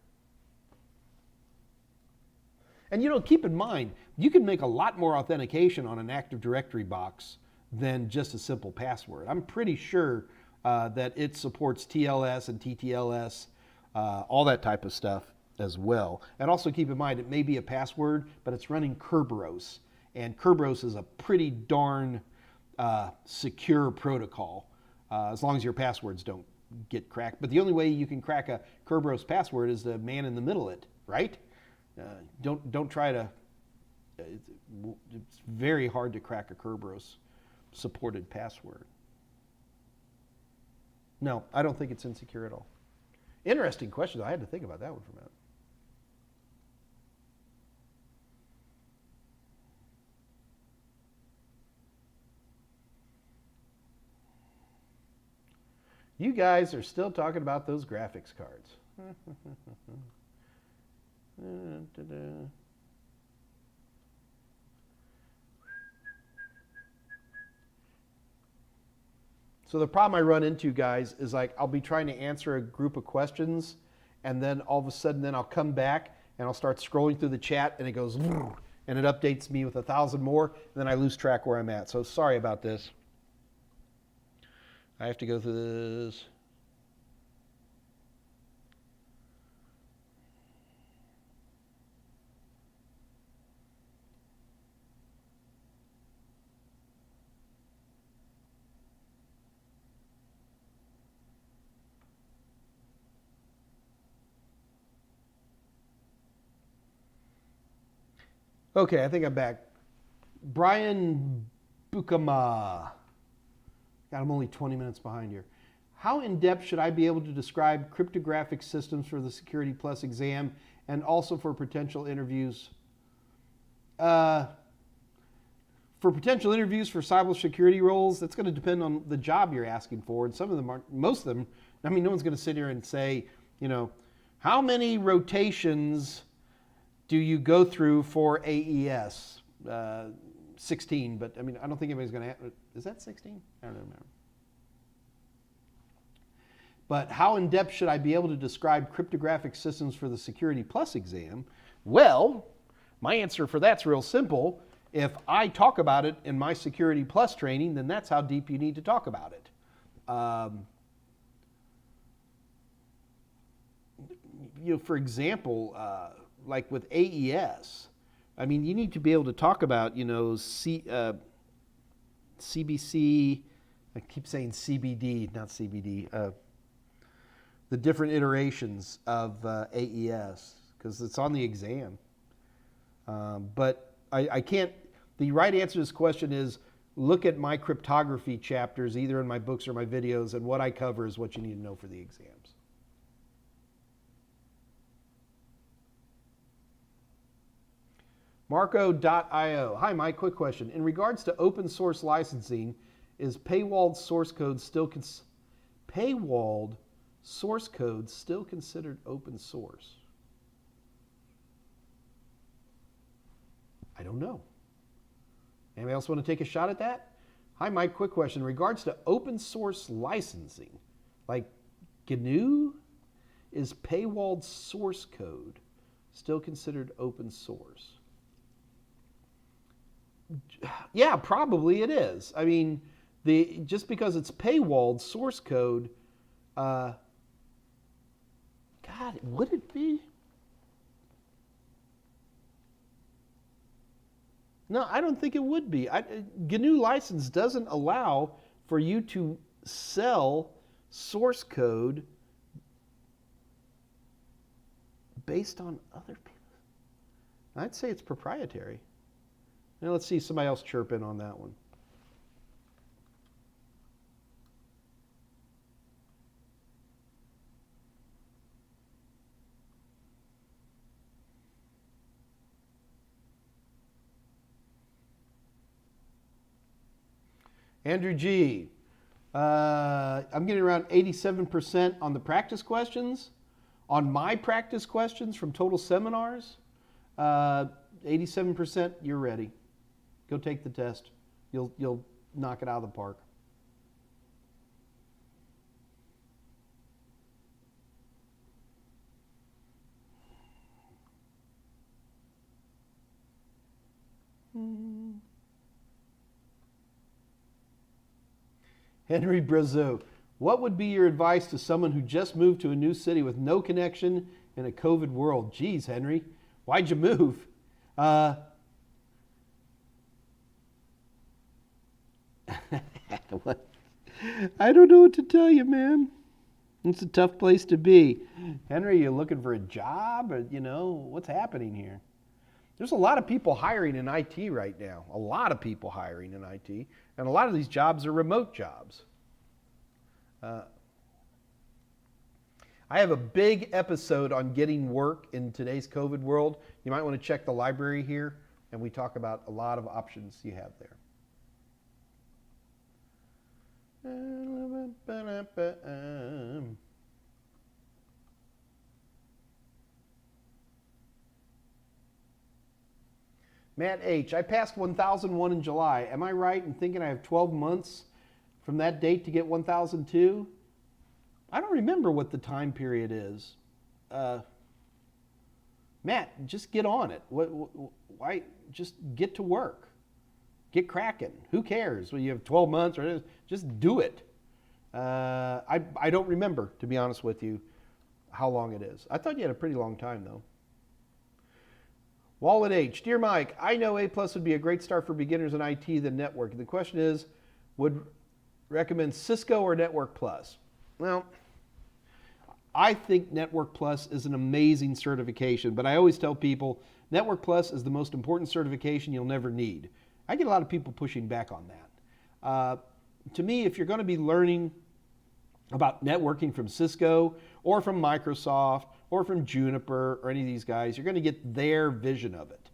And keep in mind, you can make a lot more authentication on an Active Directory box than just a simple password. I'm pretty sure that it supports TLS and TTLS, all that type of stuff as well. And also keep in mind, it may be a password, but it's running Kerberos. And Kerberos is a pretty darn secure protocol, as long as your passwords don't get cracked. But the only way you can crack a Kerberos password is to man in the middle it, right? Don't try to. It's very hard to crack a Kerberos supported password. No, I don't think it's insecure at all. Interesting question. I had to think about that one for a minute. You guys are still talking about those graphics cards. So the problem I run into, guys, is I'll be trying to answer a group of questions, and then all of a sudden I'll come back and I'll start scrolling through the chat, and it goes, and it updates me with 1,000 more, and then I lose track where I'm at. So sorry about this. I have to go through this. Okay, I think I'm back. Brian Bukama. God, I'm only 20 minutes behind here. How in depth should I be able to describe cryptographic systems for the Security Plus exam and also for potential interviews? For potential interviews for cybersecurity roles, that's going to depend on the job you're asking for. And some of them are, most of them, no one's going to sit here and say, how many rotations do you go through for AES? 16, but I don't think anybody's going to. Is that 16? I don't remember. But how in depth should I be able to describe cryptographic systems for the Security Plus exam? Well, my answer for that's real simple. If I talk about it in my Security Plus training, then that's how deep you need to talk about it. For example, like with AES, I mean, you need to be able to talk about, CBC, I keep saying CBD, not CBD, the different iterations of AES, because it's on the exam. But I can't, the right answer to this question is look at my cryptography chapters, either in my books or my videos, and what I cover is what you need to know for the exams. Marco.io. Hi, Mike. Quick question. In regards to open source licensing, is paywalled source code still considered open source? I don't know. Anybody else want to take a shot at that? Hi, Mike. Quick question. In regards to open source licensing, like GNU, is paywalled source code still considered open source? Yeah, probably it is. I mean, just because it's paywalled source code, God, would it be? No, I don't think it would be. GNU license doesn't allow for you to sell source code based on other people. I'd say it's proprietary. Now let's see somebody else chirp in on that one. Andrew G. I'm getting around 87% on the practice questions. On my practice questions from total seminars, 87%, you're ready. Go take the test. You'll knock it out of the park. Henry Brazeau, what would be your advice to someone who just moved to a new city with no connection in a COVID world? Geez, Henry, why'd you move? I don't know what to tell you, man. It's a tough place to be. Henry, you looking for a job? Or, what's happening here? There's a lot of people hiring in IT right now. A lot of people hiring in IT. And a lot of these jobs are remote jobs. I have a big episode on getting work in today's COVID world. You might want to check the library here, and we talk about a lot of options you have there. Matt H., I passed 1001 in July. Am I right in thinking I have 12 months from that date to get 1002? I don't remember what the time period is. Matt, just get on it. Why? Just get to work. Get cracking. Who cares? Well, you have 12 months, or just do it. I don't remember, to be honest with you, how long it is. I thought you had a pretty long time, though. Wallet H. Dear Mike, I know A+ would be a great start for beginners in IT than networking. The question is, would recommend Cisco or Network Plus? Well, I think Network Plus is an amazing certification, but I always tell people Network Plus is the most important certification you'll never need. I get a lot of people pushing back on that. To me, if you're going to be learning about networking from Cisco or from Microsoft or from Juniper or any of these guys, you're going to get their vision of it.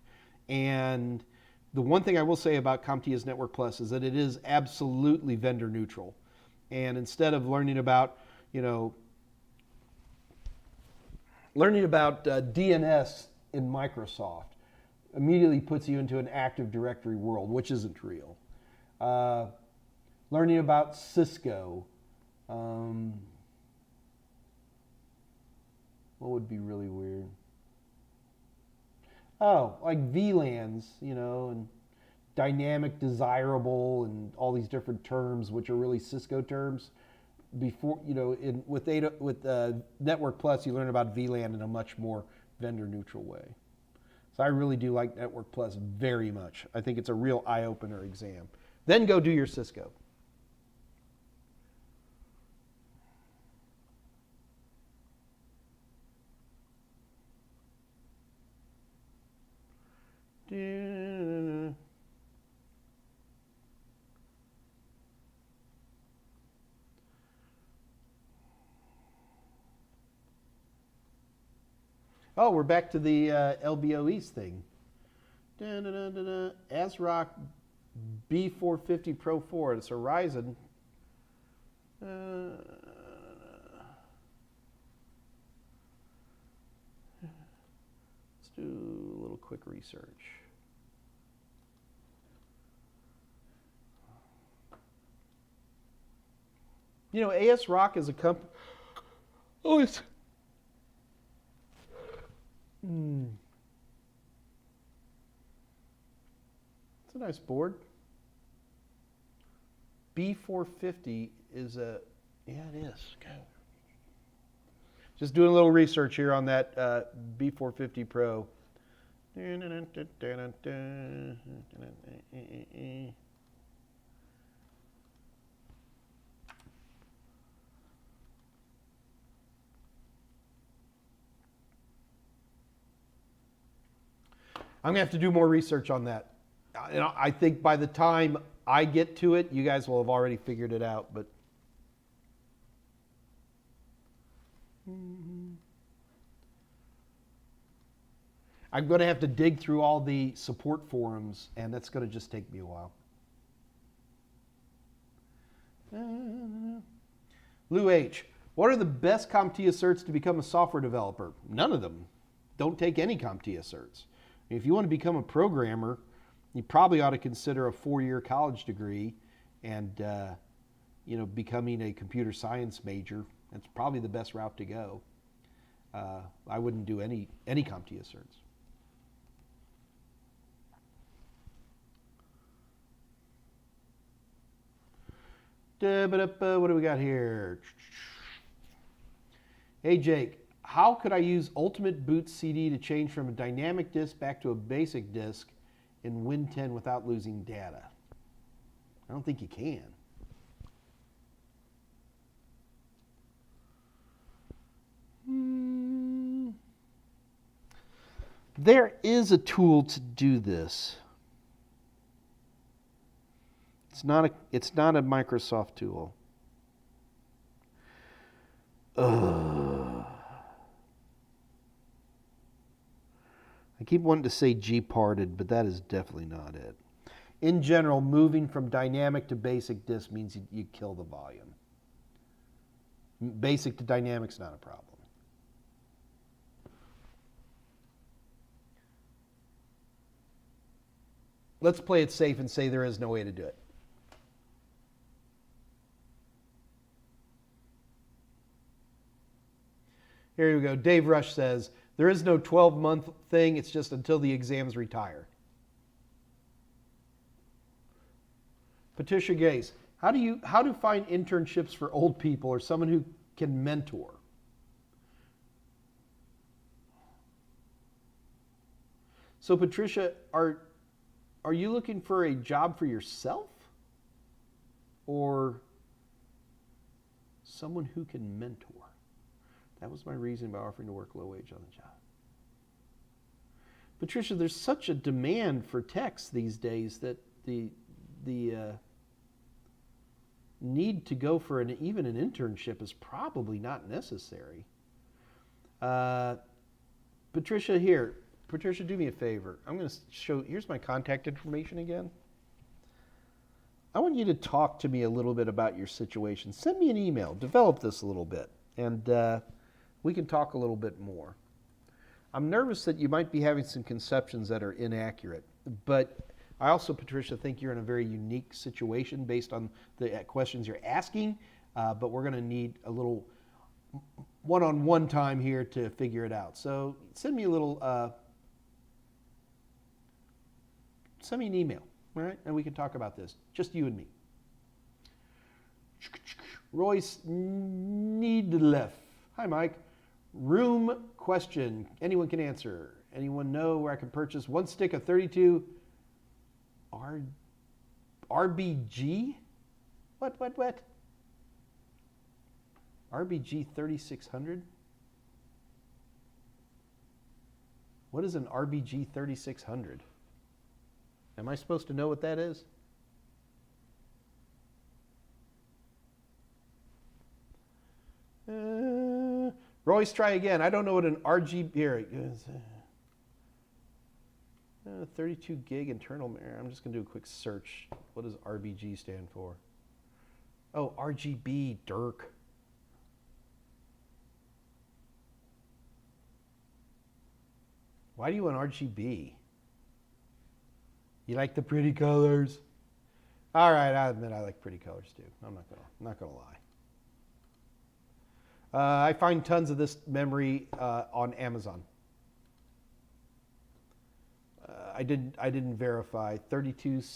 And the one thing I will say about CompTIA's Network Plus is that it is absolutely vendor neutral. And instead of learning about, DNS in Microsoft immediately puts you into an Active Directory world, which isn't real. Learning about Cisco, what would be really weird? Oh, like VLANs, and dynamic desirable and all these different terms, which are really Cisco terms. Before, with Network Plus, you learn about VLAN in a much more vendor neutral way. So I really do like Network Plus very much. I think it's a real eye-opener exam. Then go do your Cisco. Oh, we're back to the LBOEs thing. ASRock B450 Pro 4. It's a Ryzen. Let's do a little quick research. You know, ASRock is a company. Oh, it's. It's a nice board. B450 is a. Yeah, it is. Okay. Just doing a little research here on that B450 Pro. I'm going to have to do more research on that. You know, I think by the time I get to it, you guys will have already figured it out. But I'm going to have to dig through all the support forums, and that's going to just take me a while. Lou H. What are the best CompTIA certs to become a software developer? None of them. Don't take any CompTIA certs. If you want to become a programmer, you probably ought to consider a 4-year college degree and becoming a computer science major. That's probably the best route to go. I wouldn't do any CompTIA certs. What do we got here? Hey, Jake. How could I use Ultimate Boot CD to change from a dynamic disk back to a basic disk in Win 10 without losing data? I don't think you can. There is a tool to do this. It's not a Microsoft tool. I keep wanting to say G-parted, but that is definitely not it. In general, moving from dynamic to basic disk means you kill the volume. Basic to dynamic's not a problem. Let's play it safe and say there is no way to do it. Here we go. Dave Rush says, there is no 12-month thing. It's just until the exams retire. Patricia Gaze, how to find internships for old people or someone who can mentor? So Patricia, are you looking for a job for yourself or someone who can mentor? That was my reason by offering to work low wage on the job. Patricia, there's such a demand for techs these days that the need to go for even an internship is probably not necessary. Patricia, do me a favor. I'm going to show, here's my contact information again. I want you to talk to me a little bit about your situation. Send me an email, develop this a little bit, and we can talk a little bit more. I'm nervous that you might be having some conceptions that are inaccurate, but I also, Patricia, think you're in a very unique situation based on the questions you're asking, but we're going to need a little one-on-one time here to figure it out. So send me a little, send me an email, all right? And we can talk about this, just you and me. Royce Needlef. Hi, Mike. Room question. Anyone can answer. Anyone know where I can purchase one stick of 32 RBG? What? RBG 3600? What is an RBG 3600? Am I supposed to know what that is? Royce, try again. I don't know what an RGB here is. 32 gig internal memory. I'm just going to do a quick search. What does RBG stand for? Oh, RGB, Dirk. Why do you want RGB? You like the pretty colors? All right, I admit I like pretty colors too. I'm not gonna lie. I find tons of this memory on Amazon. I didn't verify 32 gig.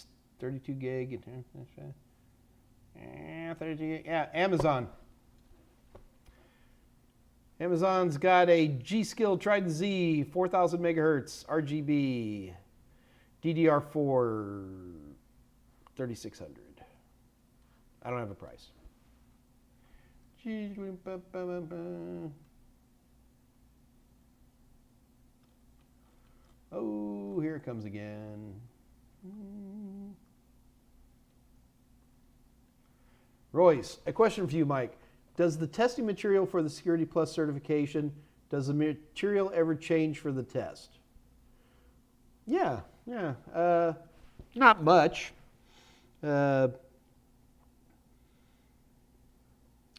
32 gig. Yeah, Amazon. Amazon's got a G-Skill Trident Z 4000 megahertz RGB DDR4 3600. I don't have a price. Oh, here it comes again. Royce, a question for you, Mike. Does the testing material for the Security Plus certification, does the material ever change for the test? Yeah. Not much.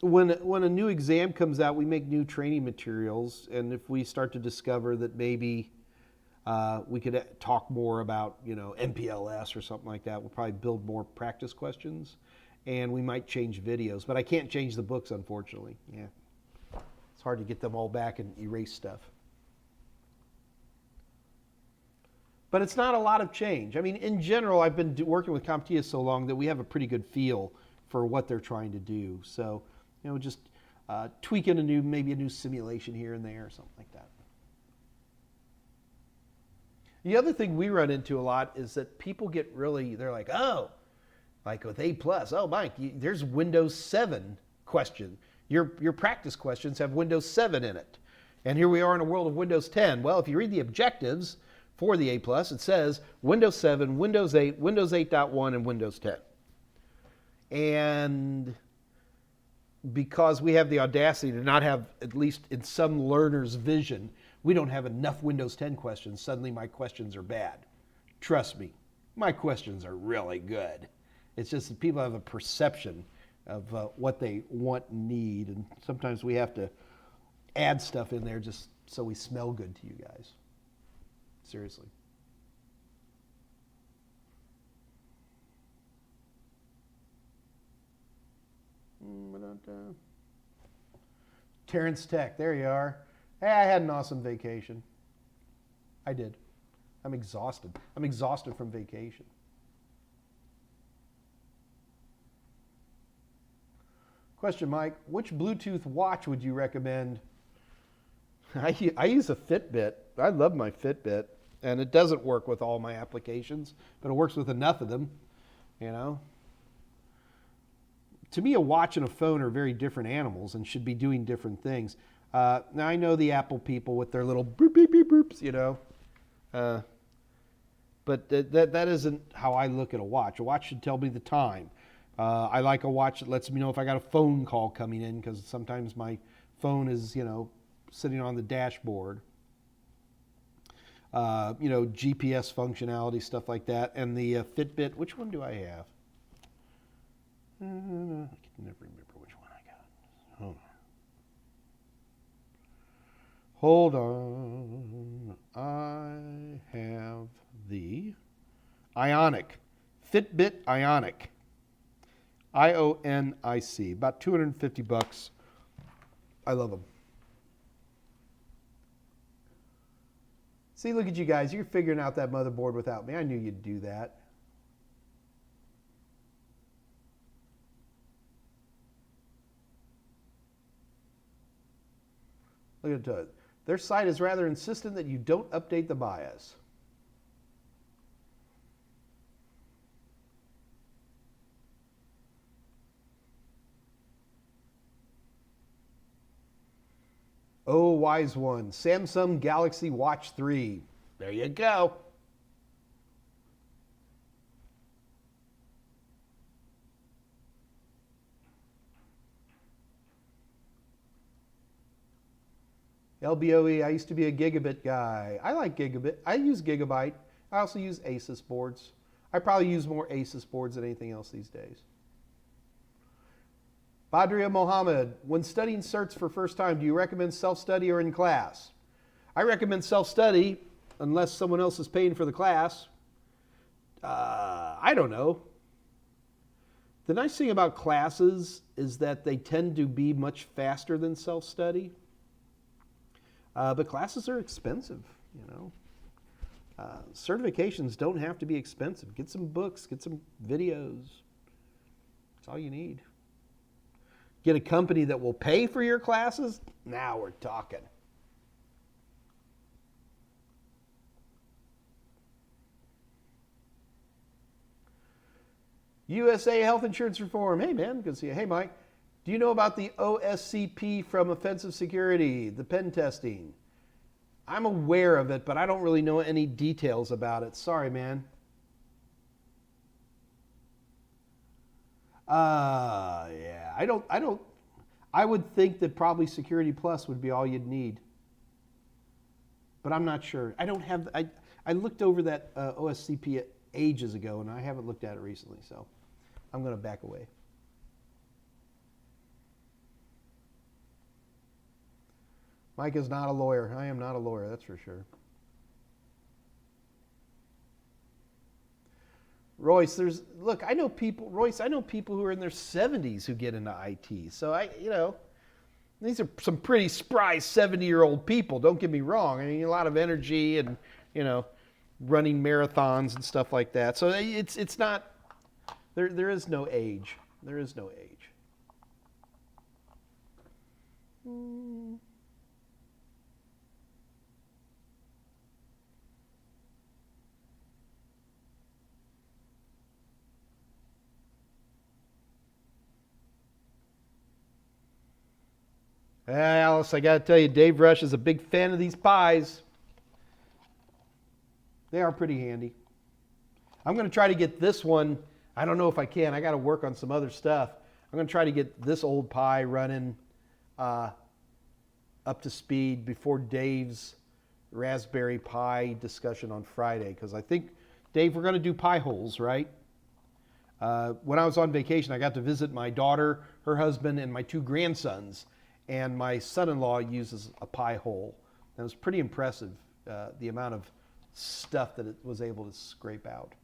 When a new exam comes out, we make new training materials, and if we start to discover that maybe we could talk more about, MPLS or something like that, we'll probably build more practice questions, and we might change videos. But I can't change the books, unfortunately. Yeah, it's hard to get them all back and erase stuff. But it's not a lot of change. I mean, in general, I've been working with CompTIA so long that we have a pretty good feel for what they're trying to do. So, just tweaking maybe a new simulation here and there or something like that. The other thing we run into a lot is that people get they're like, oh, like with A+, oh, Mike, there's Windows 7 question. Your practice questions have Windows 7 in it. And here we are in a world of Windows 10. Well, if you read the objectives for the A+, it says Windows 7, Windows 8, Windows 8.1, and Windows 10. And because we have the audacity to not have, at least in some learner's vision, we don't have enough Windows 10 questions, suddenly my questions are bad. Trust me, my questions are really good. It's just that people have a perception of what they want and need, and sometimes we have to add stuff in there just so we smell good to you guys. Seriously. Terrence Tech, there you are. Hey, I had an awesome vacation. I did. I'm exhausted. I'm exhausted from vacation. Question, Mike. Which Bluetooth watch would you recommend? I use a Fitbit. I love my Fitbit. And it doesn't work with all my applications, but it works with enough of them, To me, a watch and a phone are very different animals and should be doing different things. Now, I know the Apple people with their little boop, beep, beep, boops, but that isn't how I look at a watch. A watch should tell me the time. I like a watch that lets me know if I got a phone call coming in, because sometimes my phone is, sitting on the dashboard. GPS functionality, stuff like that. And the Fitbit, which one do I have? I can never remember which one I got. Hold on. I have the Ionic. Fitbit Ionic. IONIC. About $250. I love them. See, look at you guys. You're figuring out that motherboard without me. I knew you'd do that. Look at it. Their site is rather insistent that you don't update the bias. Oh, wise one. Samsung Galaxy Watch 3. There you go. LBOE, I used to be a gigabit guy. I like gigabit. I use gigabyte. I also use Asus boards. I probably use more Asus boards than anything else these days. Badria Mohammed, when studying certs for first time, do you recommend self-study or in class? I recommend self-study unless someone else is paying for the class. I don't know. The nice thing about classes is that they tend to be much faster than self-study. But classes are expensive, you know. Certifications don't have to be expensive. Get some books, get some videos. That's all you need. Get a company that will pay for your classes? Now we're talking. USA Health Insurance Reform. Hey, man, good to see you. Hey, Mike, do you know about the OSCP from Offensive Security, the pen testing? I'm aware of it, but I don't really know any details about it. Sorry, man. Yeah, I would think that probably Security Plus would be all you'd need. But I'm not sure. I looked over that OSCP ages ago, and I haven't looked at it recently, so I'm going to back away. Mike is not a lawyer. I am not a lawyer, that's for sure. Royce, I know people who are in their 70s who get into IT. So these are some pretty spry 70-year-old people, don't get me wrong. I mean, a lot of energy and, running marathons and stuff like that. So it's not, there is no age. There is no age. Alice, I got to tell you, Dave Rush is a big fan of these pies. They are pretty handy. I'm going to try to get this one. I don't know if I can. I got to work on some other stuff. I'm going to try to get this old pie running up to speed before Dave's Raspberry Pi discussion on Friday. Because I think, Dave, we're going to do pie holes, right? When I was on vacation, I got to visit my daughter, her husband, and my 2 grandsons. And my son-in-law uses a pie hole. And it was pretty impressive, the amount of stuff that it was able to scrape out.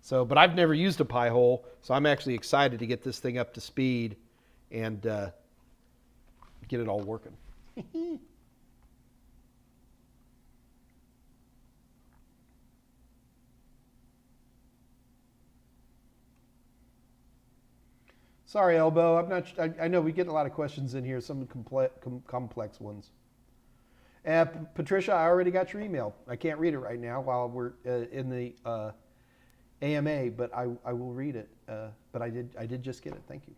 So, but I've never used a pie hole, so I'm actually excited to get this thing up to speed and get it all working. Sorry, Elbow. I know we get a lot of questions in here, some complex ones. Patricia, I already got your email. I can't read it right now while we're in the AMA, but I will read it. But I did just get it. Thank you.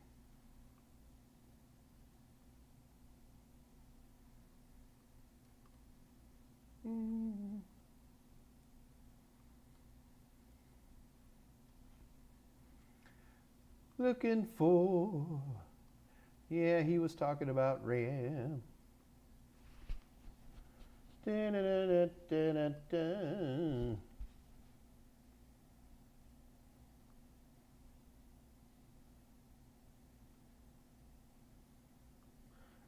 Looking for, yeah, he was talking about RAM. Da-da-da-da-da-da.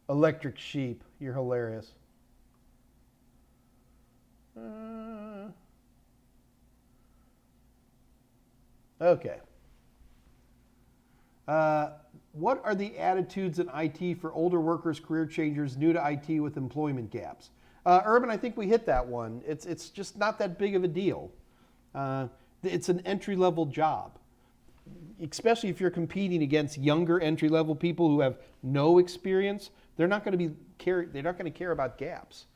Electric Sheep, you're hilarious. Okay. What are the attitudes in IT for older workers, career changers, new to IT with employment gaps? Urban, I think we hit that one. It's just not that big of a deal. It's an entry-level job, especially if you're competing against younger entry-level people who have no experience. They're not going to care about gaps.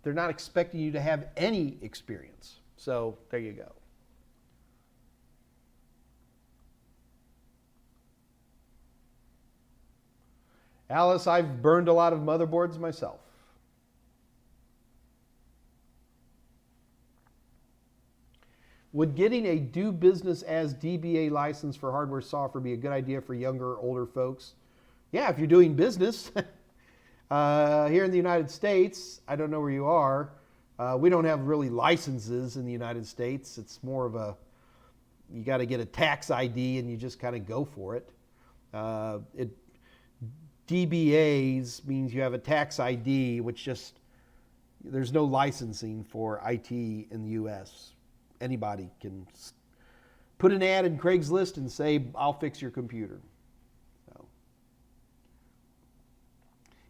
they're not expecting you to have any experience. So there you go. Alice, I've burned a lot of motherboards myself. Would getting a do business as DBA license for hardware software be a good idea for younger or older folks? Yeah, if you're doing business. Here in the United States, I don't know where you are, we don't have really licenses in the United States. It's more of a, you got to get a tax ID and you just kind of go for it. DBAs means you have a tax ID, which just, there's no licensing for IT in the US. Anybody can put an ad in Craigslist and say, I'll fix your computer. So,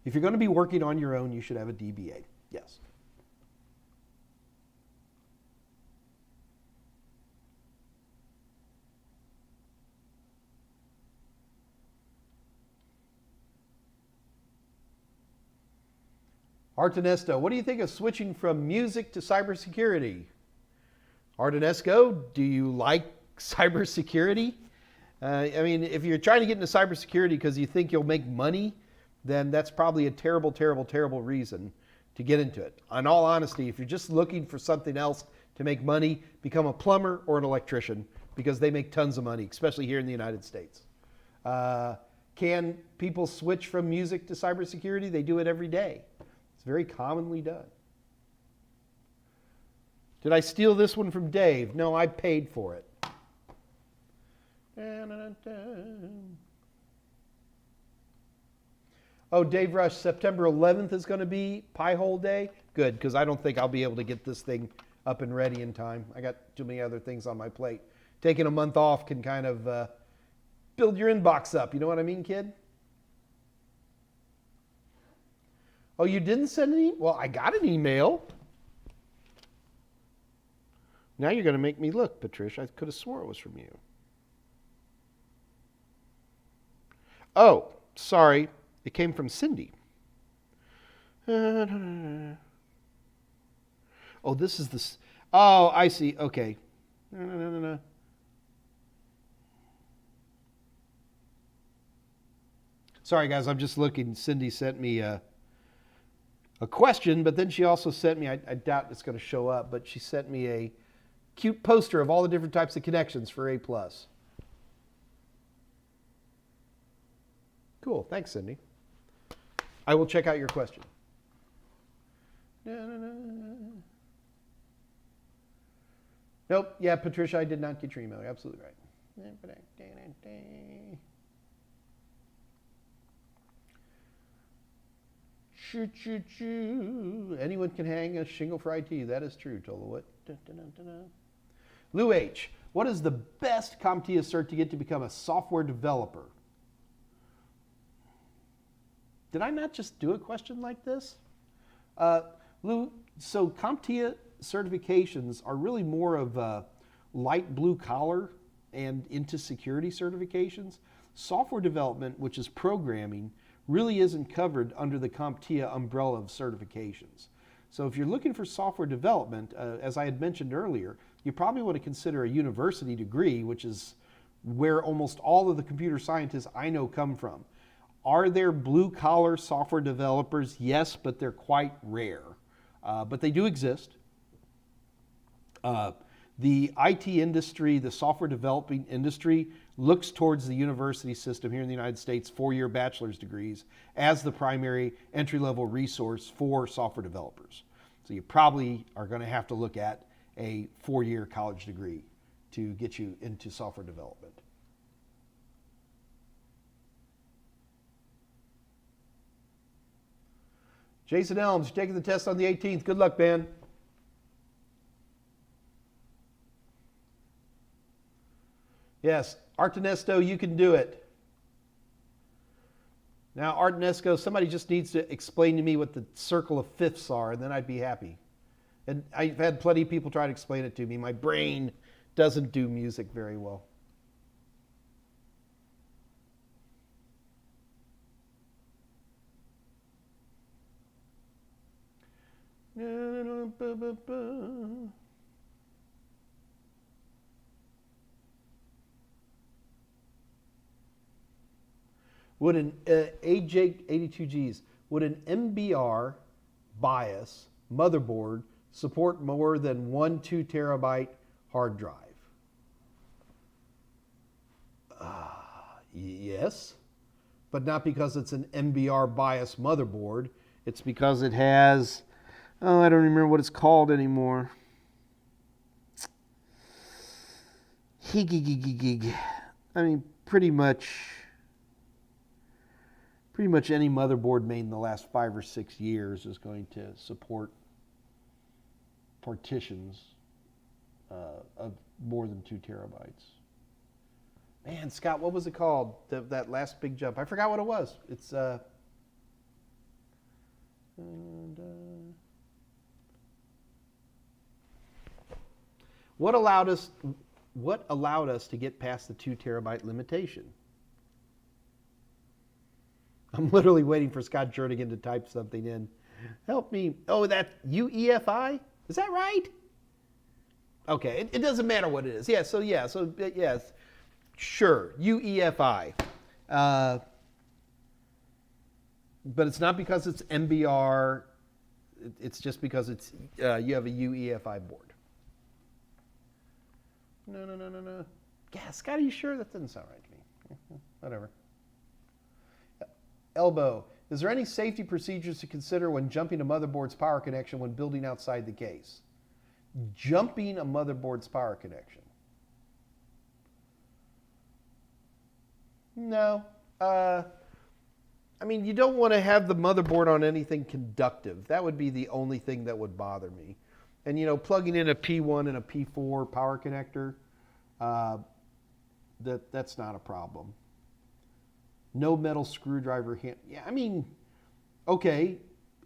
if you're going to be working on your own, you should have a DBA. Yes. Artenesto, what do you think of switching from music to cybersecurity? Artenesco, do you like cybersecurity? I mean, if you're trying to get into cybersecurity because you think you'll make money, then that's probably a terrible, terrible, terrible reason to get into it. In all honesty, if you're just looking for something else to make money, become a plumber or an electrician because they make tons of money, especially here in the United States. Can people switch from music to cybersecurity? They do it every day. It's very commonly done. Did I steal this one from Dave? No, I paid for it. Oh, Dave Rush, September 11th is going to be Pie Hole Day? Good, because I don't think I'll be able to get this thing up and ready in time. I got too many other things on my plate. Taking a month off can kind of build your inbox up. You know what I mean, kid? Oh, you didn't send an email? Well, I got an email. Now you're going to make me look, Patricia. I could have swore it was from you. Oh, sorry. It came from Cindy. Oh, this is the... Oh, I see. Okay. No. Sorry, guys. I'm just looking. Cindy sent me a question, but then she also sent me, I doubt it's going to show up, but she sent me a cute poster of all the different types of connections for A+. Cool. Thanks, Cindy. I will check out your question. Nope. Yeah, Patricia, I did not get your email. You're absolutely right. Choo. Anyone can hang a shingle for IT. That is true, Tolowit. Lou H. What is the best CompTIA cert to get to become a software developer? Did I not just do a question like this? Lou, so CompTIA certifications are really more of light blue collar and into security certifications. Software development, which is programming, really isn't covered under the CompTIA umbrella of certifications. So if you're looking for software development, as I had mentioned earlier, you probably want to consider a university degree, which is where almost all of the computer scientists I know come from. Are there blue-collar software developers? Yes, but they're quite rare. But they do exist. The IT industry, the software developing industry, looks towards the university system here in the United States, 4-year bachelor's degrees, as the primary entry-level resource for software developers. So you probably are going to have to look at a 4-year college degree to get you into software development. Jason Elms, you're taking the test on the 18th. Good luck, man. Yes, Artenesto, you can do it. Now, Artenesco, somebody just needs to explain to me what the circle of fifths are, and then I'd be happy. And I've had plenty of people try to explain it to me. My brain doesn't do music very well. Would an AJ82Gs, would an MBR BIOS motherboard support more than 2 terabyte hard drive? Yes, but not because it's an MBR BIOS motherboard. It's because it has, I don't remember what it's called anymore. I mean, pretty much any motherboard made in the last 5 or 6 years is going to support partitions of more than 2 terabytes. Man, Scott, what was it called? That last big jump. I forgot what it was. It's what allowed us to get past the 2 terabyte limitation? I'm literally waiting for Scott Jernigan to type something in. Help me. Oh, that UEFI? Is that right? Okay, it doesn't matter what it is. Yes. Sure, UEFI. But it's not because it's MBR. It's just because it's you have a UEFI board. No. Yeah, Scott, are you sure? That doesn't sound right to me. Whatever. Elbow. Is there any safety procedures to consider when jumping a motherboard's power connection when building outside the case? Jumping a motherboard's power connection. No. I mean, you don't want to have the motherboard on anything conductive. That would be the only thing that would bother me. And, plugging in a P1 and a P4 power connector, that's not a problem. No metal screwdriver hand. Yeah, I mean, okay,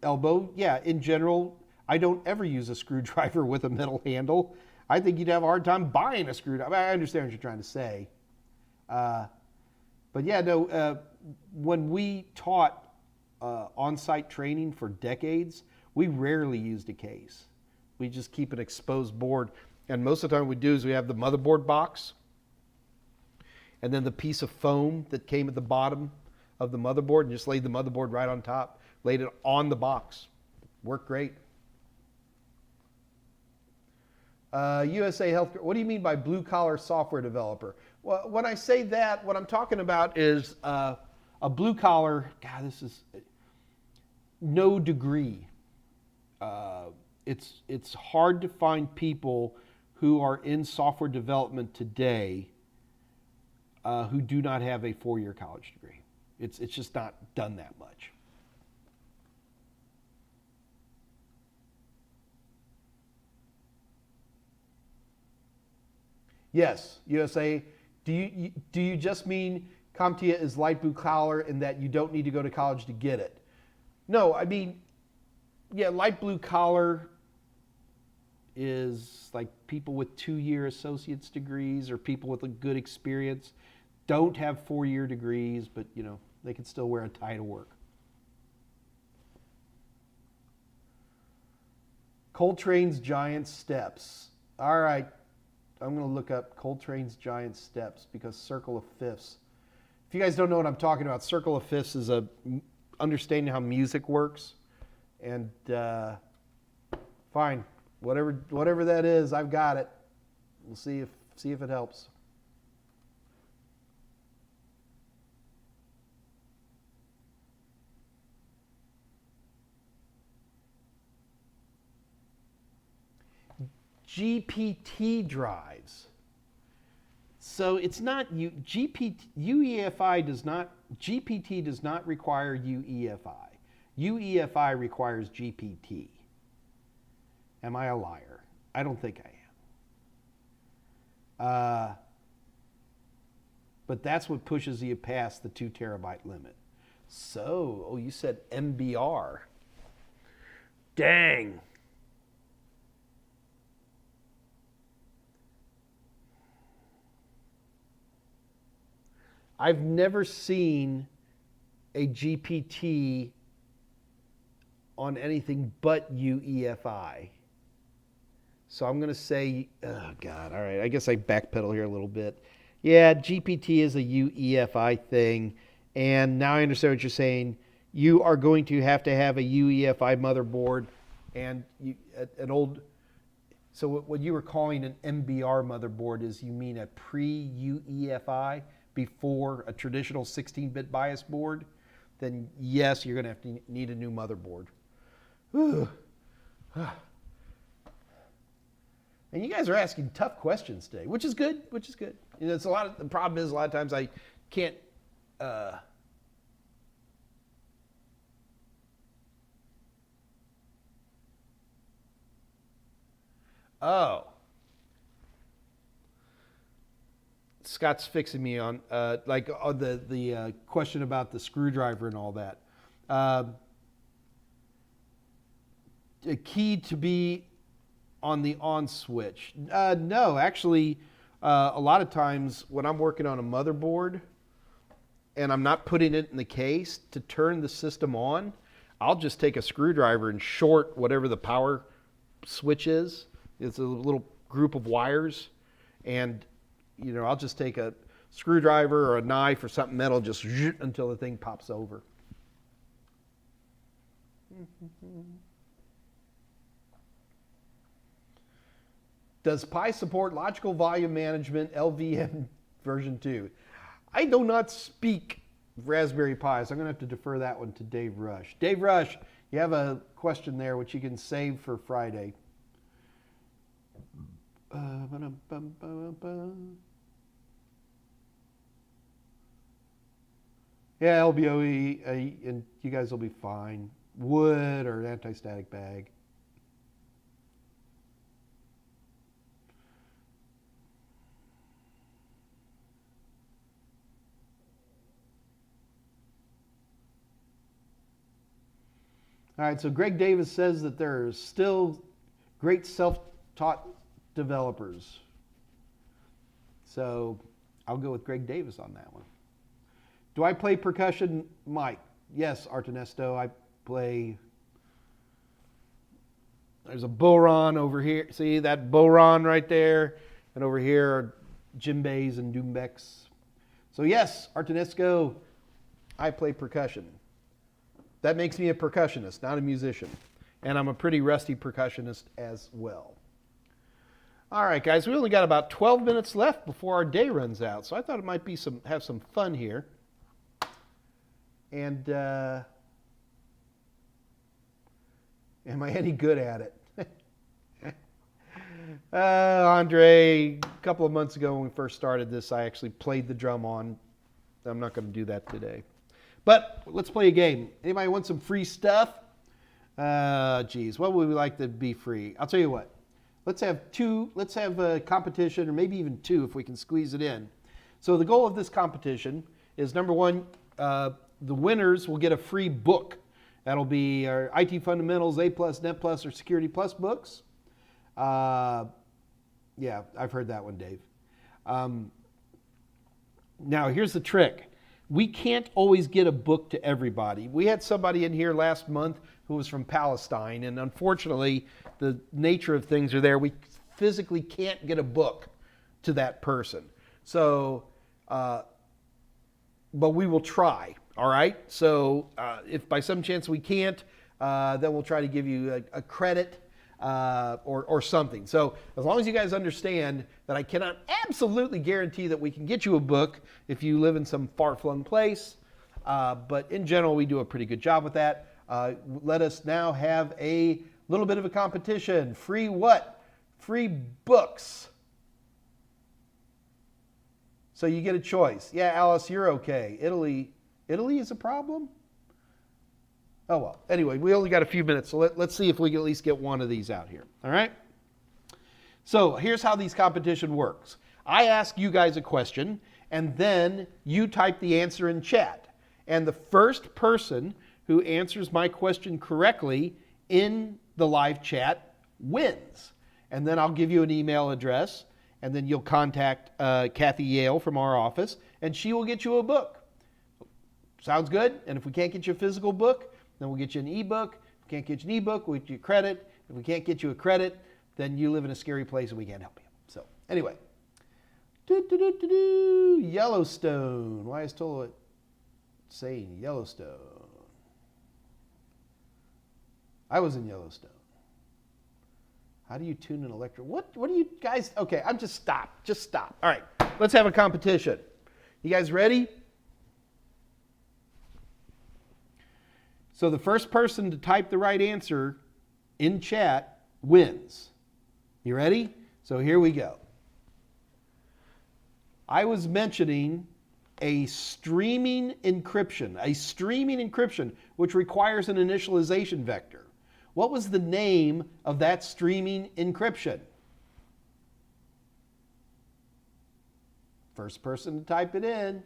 Elbow. Yeah, in general, I don't ever use a screwdriver with a metal handle. I think you'd have a hard time buying a screwdriver. I understand what you're trying to say. But yeah, no, when we taught on-site training for decades, we rarely used a case. We just keep an exposed board. And most of the time what we do is we have the motherboard box and then the piece of foam that came at the bottom of the motherboard and just laid the motherboard right on top, laid it on the box. Worked great. USA Healthcare, what do you mean by blue-collar software developer? Well, when I say that, what I'm talking about is a blue-collar, God, this is no degree. It's hard to find people who are in software development today who do not have a 4-year college degree. It's just not done that much. Yes, USA. Do you just mean CompTIA is light blue collar and that you don't need to go to college to get it? No, I mean, yeah, light blue collar is like people with 2-year associate's degrees or people with a good experience. Don't have 4-year degrees, but they can still wear a tie to work. Coltrane's Giant Steps. All right, I'm going to look up Coltrane's Giant Steps because Circle of Fifths. If you guys don't know what I'm talking about, Circle of Fifths is understanding how music works. And fine, whatever that is, I've got it. We'll see if it helps. GPT drives. So it's not UEFI does not, GPT does not require UEFI. UEFI requires GPT. Am I a liar? I don't think I am. But that's what pushes you past the 2 terabyte limit. So, you said MBR. Dang. I've never seen a GPT on anything but UEFI. So I'm going to say, oh God, all right, I guess I backpedal here a little bit. Yeah, GPT is a UEFI thing. And now I understand what you're saying. You are going to have a UEFI motherboard and an old, so what you were calling an MBR motherboard is you mean a pre-UEFI before a traditional 16-bit BIOS board, then yes, you're going to have to need a new motherboard. Whew. And you guys are asking tough questions today, which is good, You know, it's the problem is a lot of times I can't, oh. Scott's fixing me on the question about the screwdriver and all that. A key to be on the on switch. No, actually, a lot of times when I'm working on a motherboard and I'm not putting it in the case to turn the system on, I'll just take a screwdriver and short whatever the power switch is. It's a little group of wires, and you know, I'll just take a screwdriver or a knife or something metal, just until the thing pops over. Does Pi support logical volume management LVM version 2? I do not speak Raspberry Pi, so I'm going to have to defer that one to Dave Rush. Dave Rush, you have a question there which you can save for Friday. Yeah, LBOE, and you guys will be fine. Wood or an anti-static bag. All right, so Greg Davis says that there are still great self-taught developers. So I'll go with Greg Davis on that one. Do I play percussion, Mike? Yes, Artenesto, I play. There's a bodhrán over here. See that bodhrán right there? And over here are djembes and doumbeks. So yes, Artenesco, I play percussion. That makes me a percussionist, not a musician. And I'm a pretty rusty percussionist as well. All right, guys, we only got about 12 minutes left before our day runs out. So I thought it might be have some fun here. And am I any good at it? Andre, a couple of months ago when we first started this, I actually played the drum on. I'm not going to do that today. But let's play a game. Anybody want some free stuff? Geez, what would we like to be free? I'll tell you what. Let's have a competition, or maybe even two if we can squeeze it in. So the goal of this competition is, number one, the winners will get a free book. That'll be our IT Fundamentals, A+, Net+, or Security Plus books. Yeah, I've heard that one, Dave. Now, here's the trick. We can't always get a book to everybody. We had somebody in here last month who was from Palestine, and unfortunately, the nature of things are there. We physically can't get a book to that person. So, but we will try, all right? So if by some chance we can't, then we'll try to give you a credit or something. So as long as you guys understand that I cannot absolutely guarantee that we can get you a book if you live in some far-flung place, but in general, we do a pretty good job with that. Let us now have a little bit of a competition. Free what? Free books. So you get a choice. Yeah, Alice, you're okay. Italy is a problem? Oh, well. Anyway, we only got a few minutes, so let's see if we can at least get one of these out here. All right? So here's how these competition works. I ask you guys a question, and then you type the answer in chat. And the first person who answers my question correctly in the live chat wins. And then I'll give you an email address, and then you'll contact Kathy Yale from our office, and she will get you a book. Sounds good? And if we can't get you a physical book, then we'll get you an ebook. If we can't get you an ebook, we'll get you a credit. If we can't get you a credit, then you live in a scary place and we can't help you. So anyway, Yellowstone. Why is Tola saying Yellowstone? I was in Yellowstone. How do you tune an electric? What do you guys? Okay, I'm just stop. Just stop. All right, let's have a competition. You guys ready? So the first person to type the right answer in chat wins. You ready? So here we go. I was mentioning a streaming encryption, which requires an initialization vector. What was the name of that streaming encryption? First person to type it in.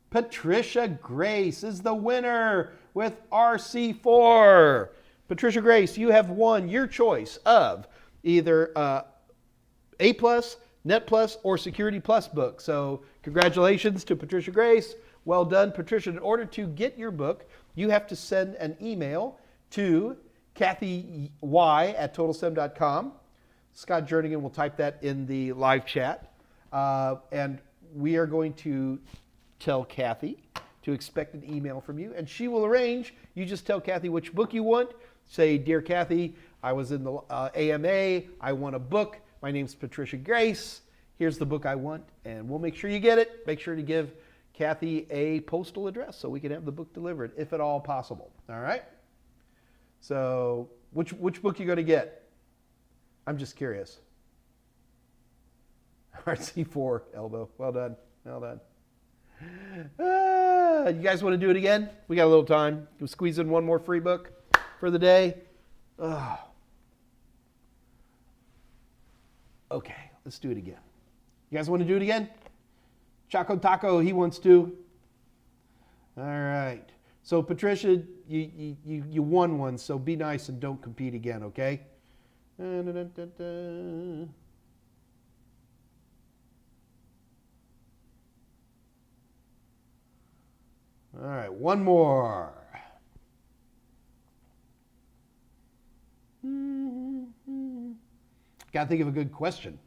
Patricia Grace is the winner with RC4. Patricia Grace, you have won your choice of either A+, Net Plus, or Security Plus book. So congratulations to Patricia Grace. Well done, Patricia. In order to get your book, you have to send an email to kathyy at totalsem.com. Scott Jernigan will type that in the live chat. And we are going to tell Kathy to expect an email from you, and she will arrange. You just tell Kathy which book you want. Say, Dear Kathy, I was in the AMA. I want a book. My name's Patricia Grace. Here's the book I want, and we'll make sure you get it. Make sure to give Kathy a postal address so we can have the book delivered, if at all possible. All right? So which book you going to get? I'm just curious. RC4, elbow. Well done. Well done. You guys want to do it again? We got a little time. We'll squeeze in one more free book for the day. Okay, let's do it again. You guys want to do it again? Choco Taco, he wants to. All right. So Patricia, you won one, so be nice and don't compete again, okay? All right, one more. Got to think of a good question.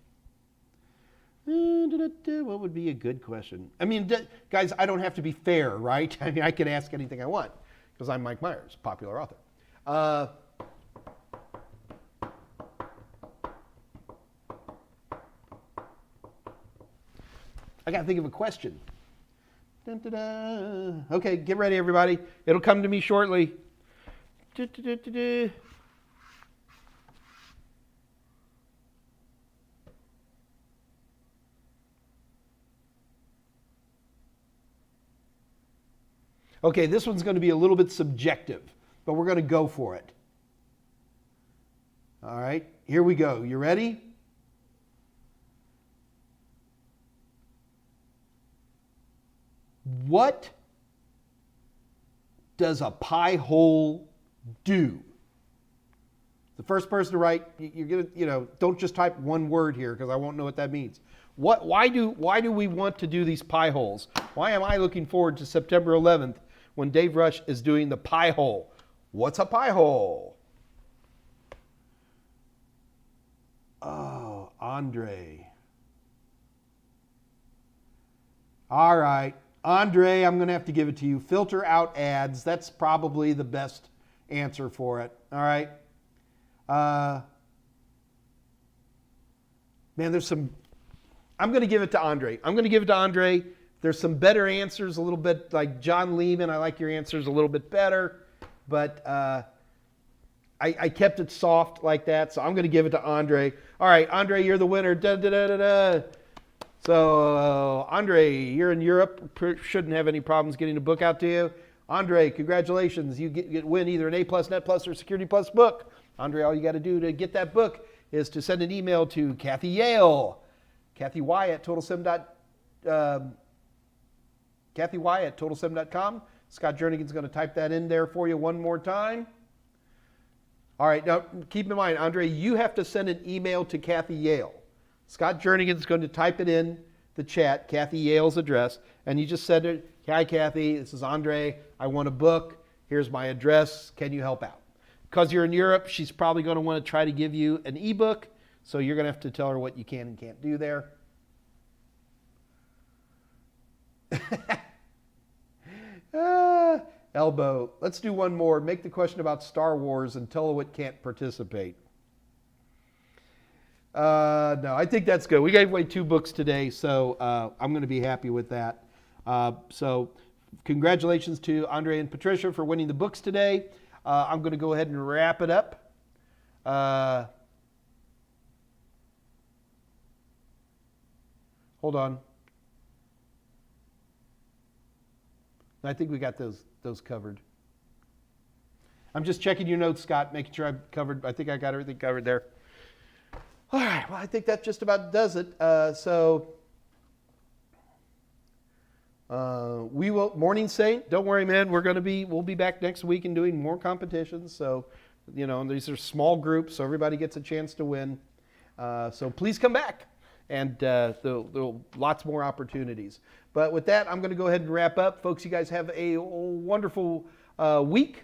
What would be a good question? I mean, guys, I don't have to be fair, right? I mean, I can ask anything I want because I'm Mike Meyers, popular author. I got to think of a question. Dun, dun, dun. Okay, get ready, everybody. It'll come to me shortly. Okay, this one's going to be a little bit subjective, but we're going to go for it. All right, here we go. You ready? What does a pie hole do? The first person to write, you're gonna, don't just type one word here because I won't know what that means. Why do we want to do these pie holes? Why am I looking forward to September 11th when Dave Rush is doing the pie hole? What's a pie hole? Oh, Andre. All right. Andre, I'm going to have to give it to you. Filter out ads. That's probably the best answer for it. All right. Man, there's some... I'm going to give it to Andre. There's some better answers, a little bit like John Lehman. I like your answers a little bit better. But I kept it soft like that, so I'm going to give it to Andre. All right, Andre, you're the winner. Da, da, da, da, da. So, Andre, you're in Europe. Shouldn't have any problems getting a book out to you. Andre, congratulations. You win either an A+, Net Plus, or Security Plus book. Andre, all you got to do to get that book is to send an email to Kathy Yale, kathyy at totalsem.com. Scott Jernigan's going to type that in there for you one more time. All right, now keep in mind, Andre, you have to send an email to Kathy Yale. Scott Jernigan's going to type it in the chat, Kathy Yale's address, and you just send it, hi Kathy, this is Andre, I want a book, here's my address, can you help out? because you're in Europe, she's probably going to want to try to give you an ebook. So you're going to have to tell her what you can and can't do there. Elbow. Let's do one more. Make the question about Star Wars and tell her what can't participate. No, I think that's good. We gave away 2 books today, so I'm going to be happy with that. So congratulations to Andre and Patricia for winning the books today. I'm going to go ahead and wrap it up. Hold on. I think we got those covered. I'm just checking your notes, Scott, making sure I've covered. I think I got everything covered there. All right. Well, I think that just about does it. We will. Morning Saint. Don't worry, man. We'll be back next week and doing more competitions. So, these are small groups, so everybody gets a chance to win. So please come back, and there'll lots more opportunities. But with that, I'm going to go ahead and wrap up. Folks, you guys have a wonderful week.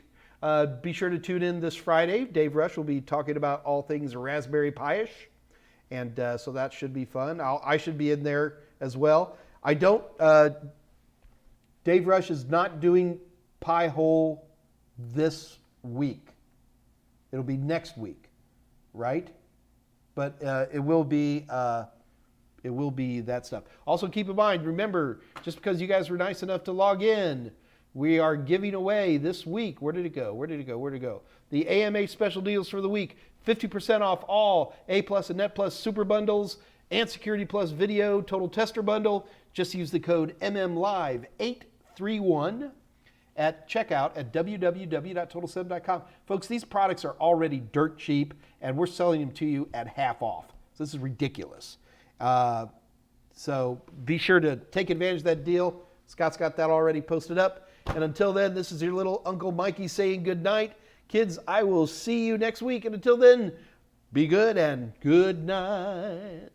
Be sure to tune in this Friday. Dave Rush will be talking about all things Raspberry Pi-ish. And so that should be fun. I should be in there as well. Dave Rush is not doing Pi-hole this week. It'll be next week, right? But it will be that stuff. Also keep in mind, remember, just because you guys were nice enough to log in, we are giving away this week. Where did it go? The AMA special deals for the week. 50% off all A Plus and Net Plus super bundles and Security Plus video total tester bundle. Just use the code MMLive831 at checkout at www.total7.com. Folks, these products are already dirt cheap, and we're selling them to you at half off. So this is ridiculous. So be sure to take advantage of that deal. Scott's got that already posted up. And until then, this is your little Uncle Mikey saying good night. Kids, I will see you next week. And until then, be good and good night.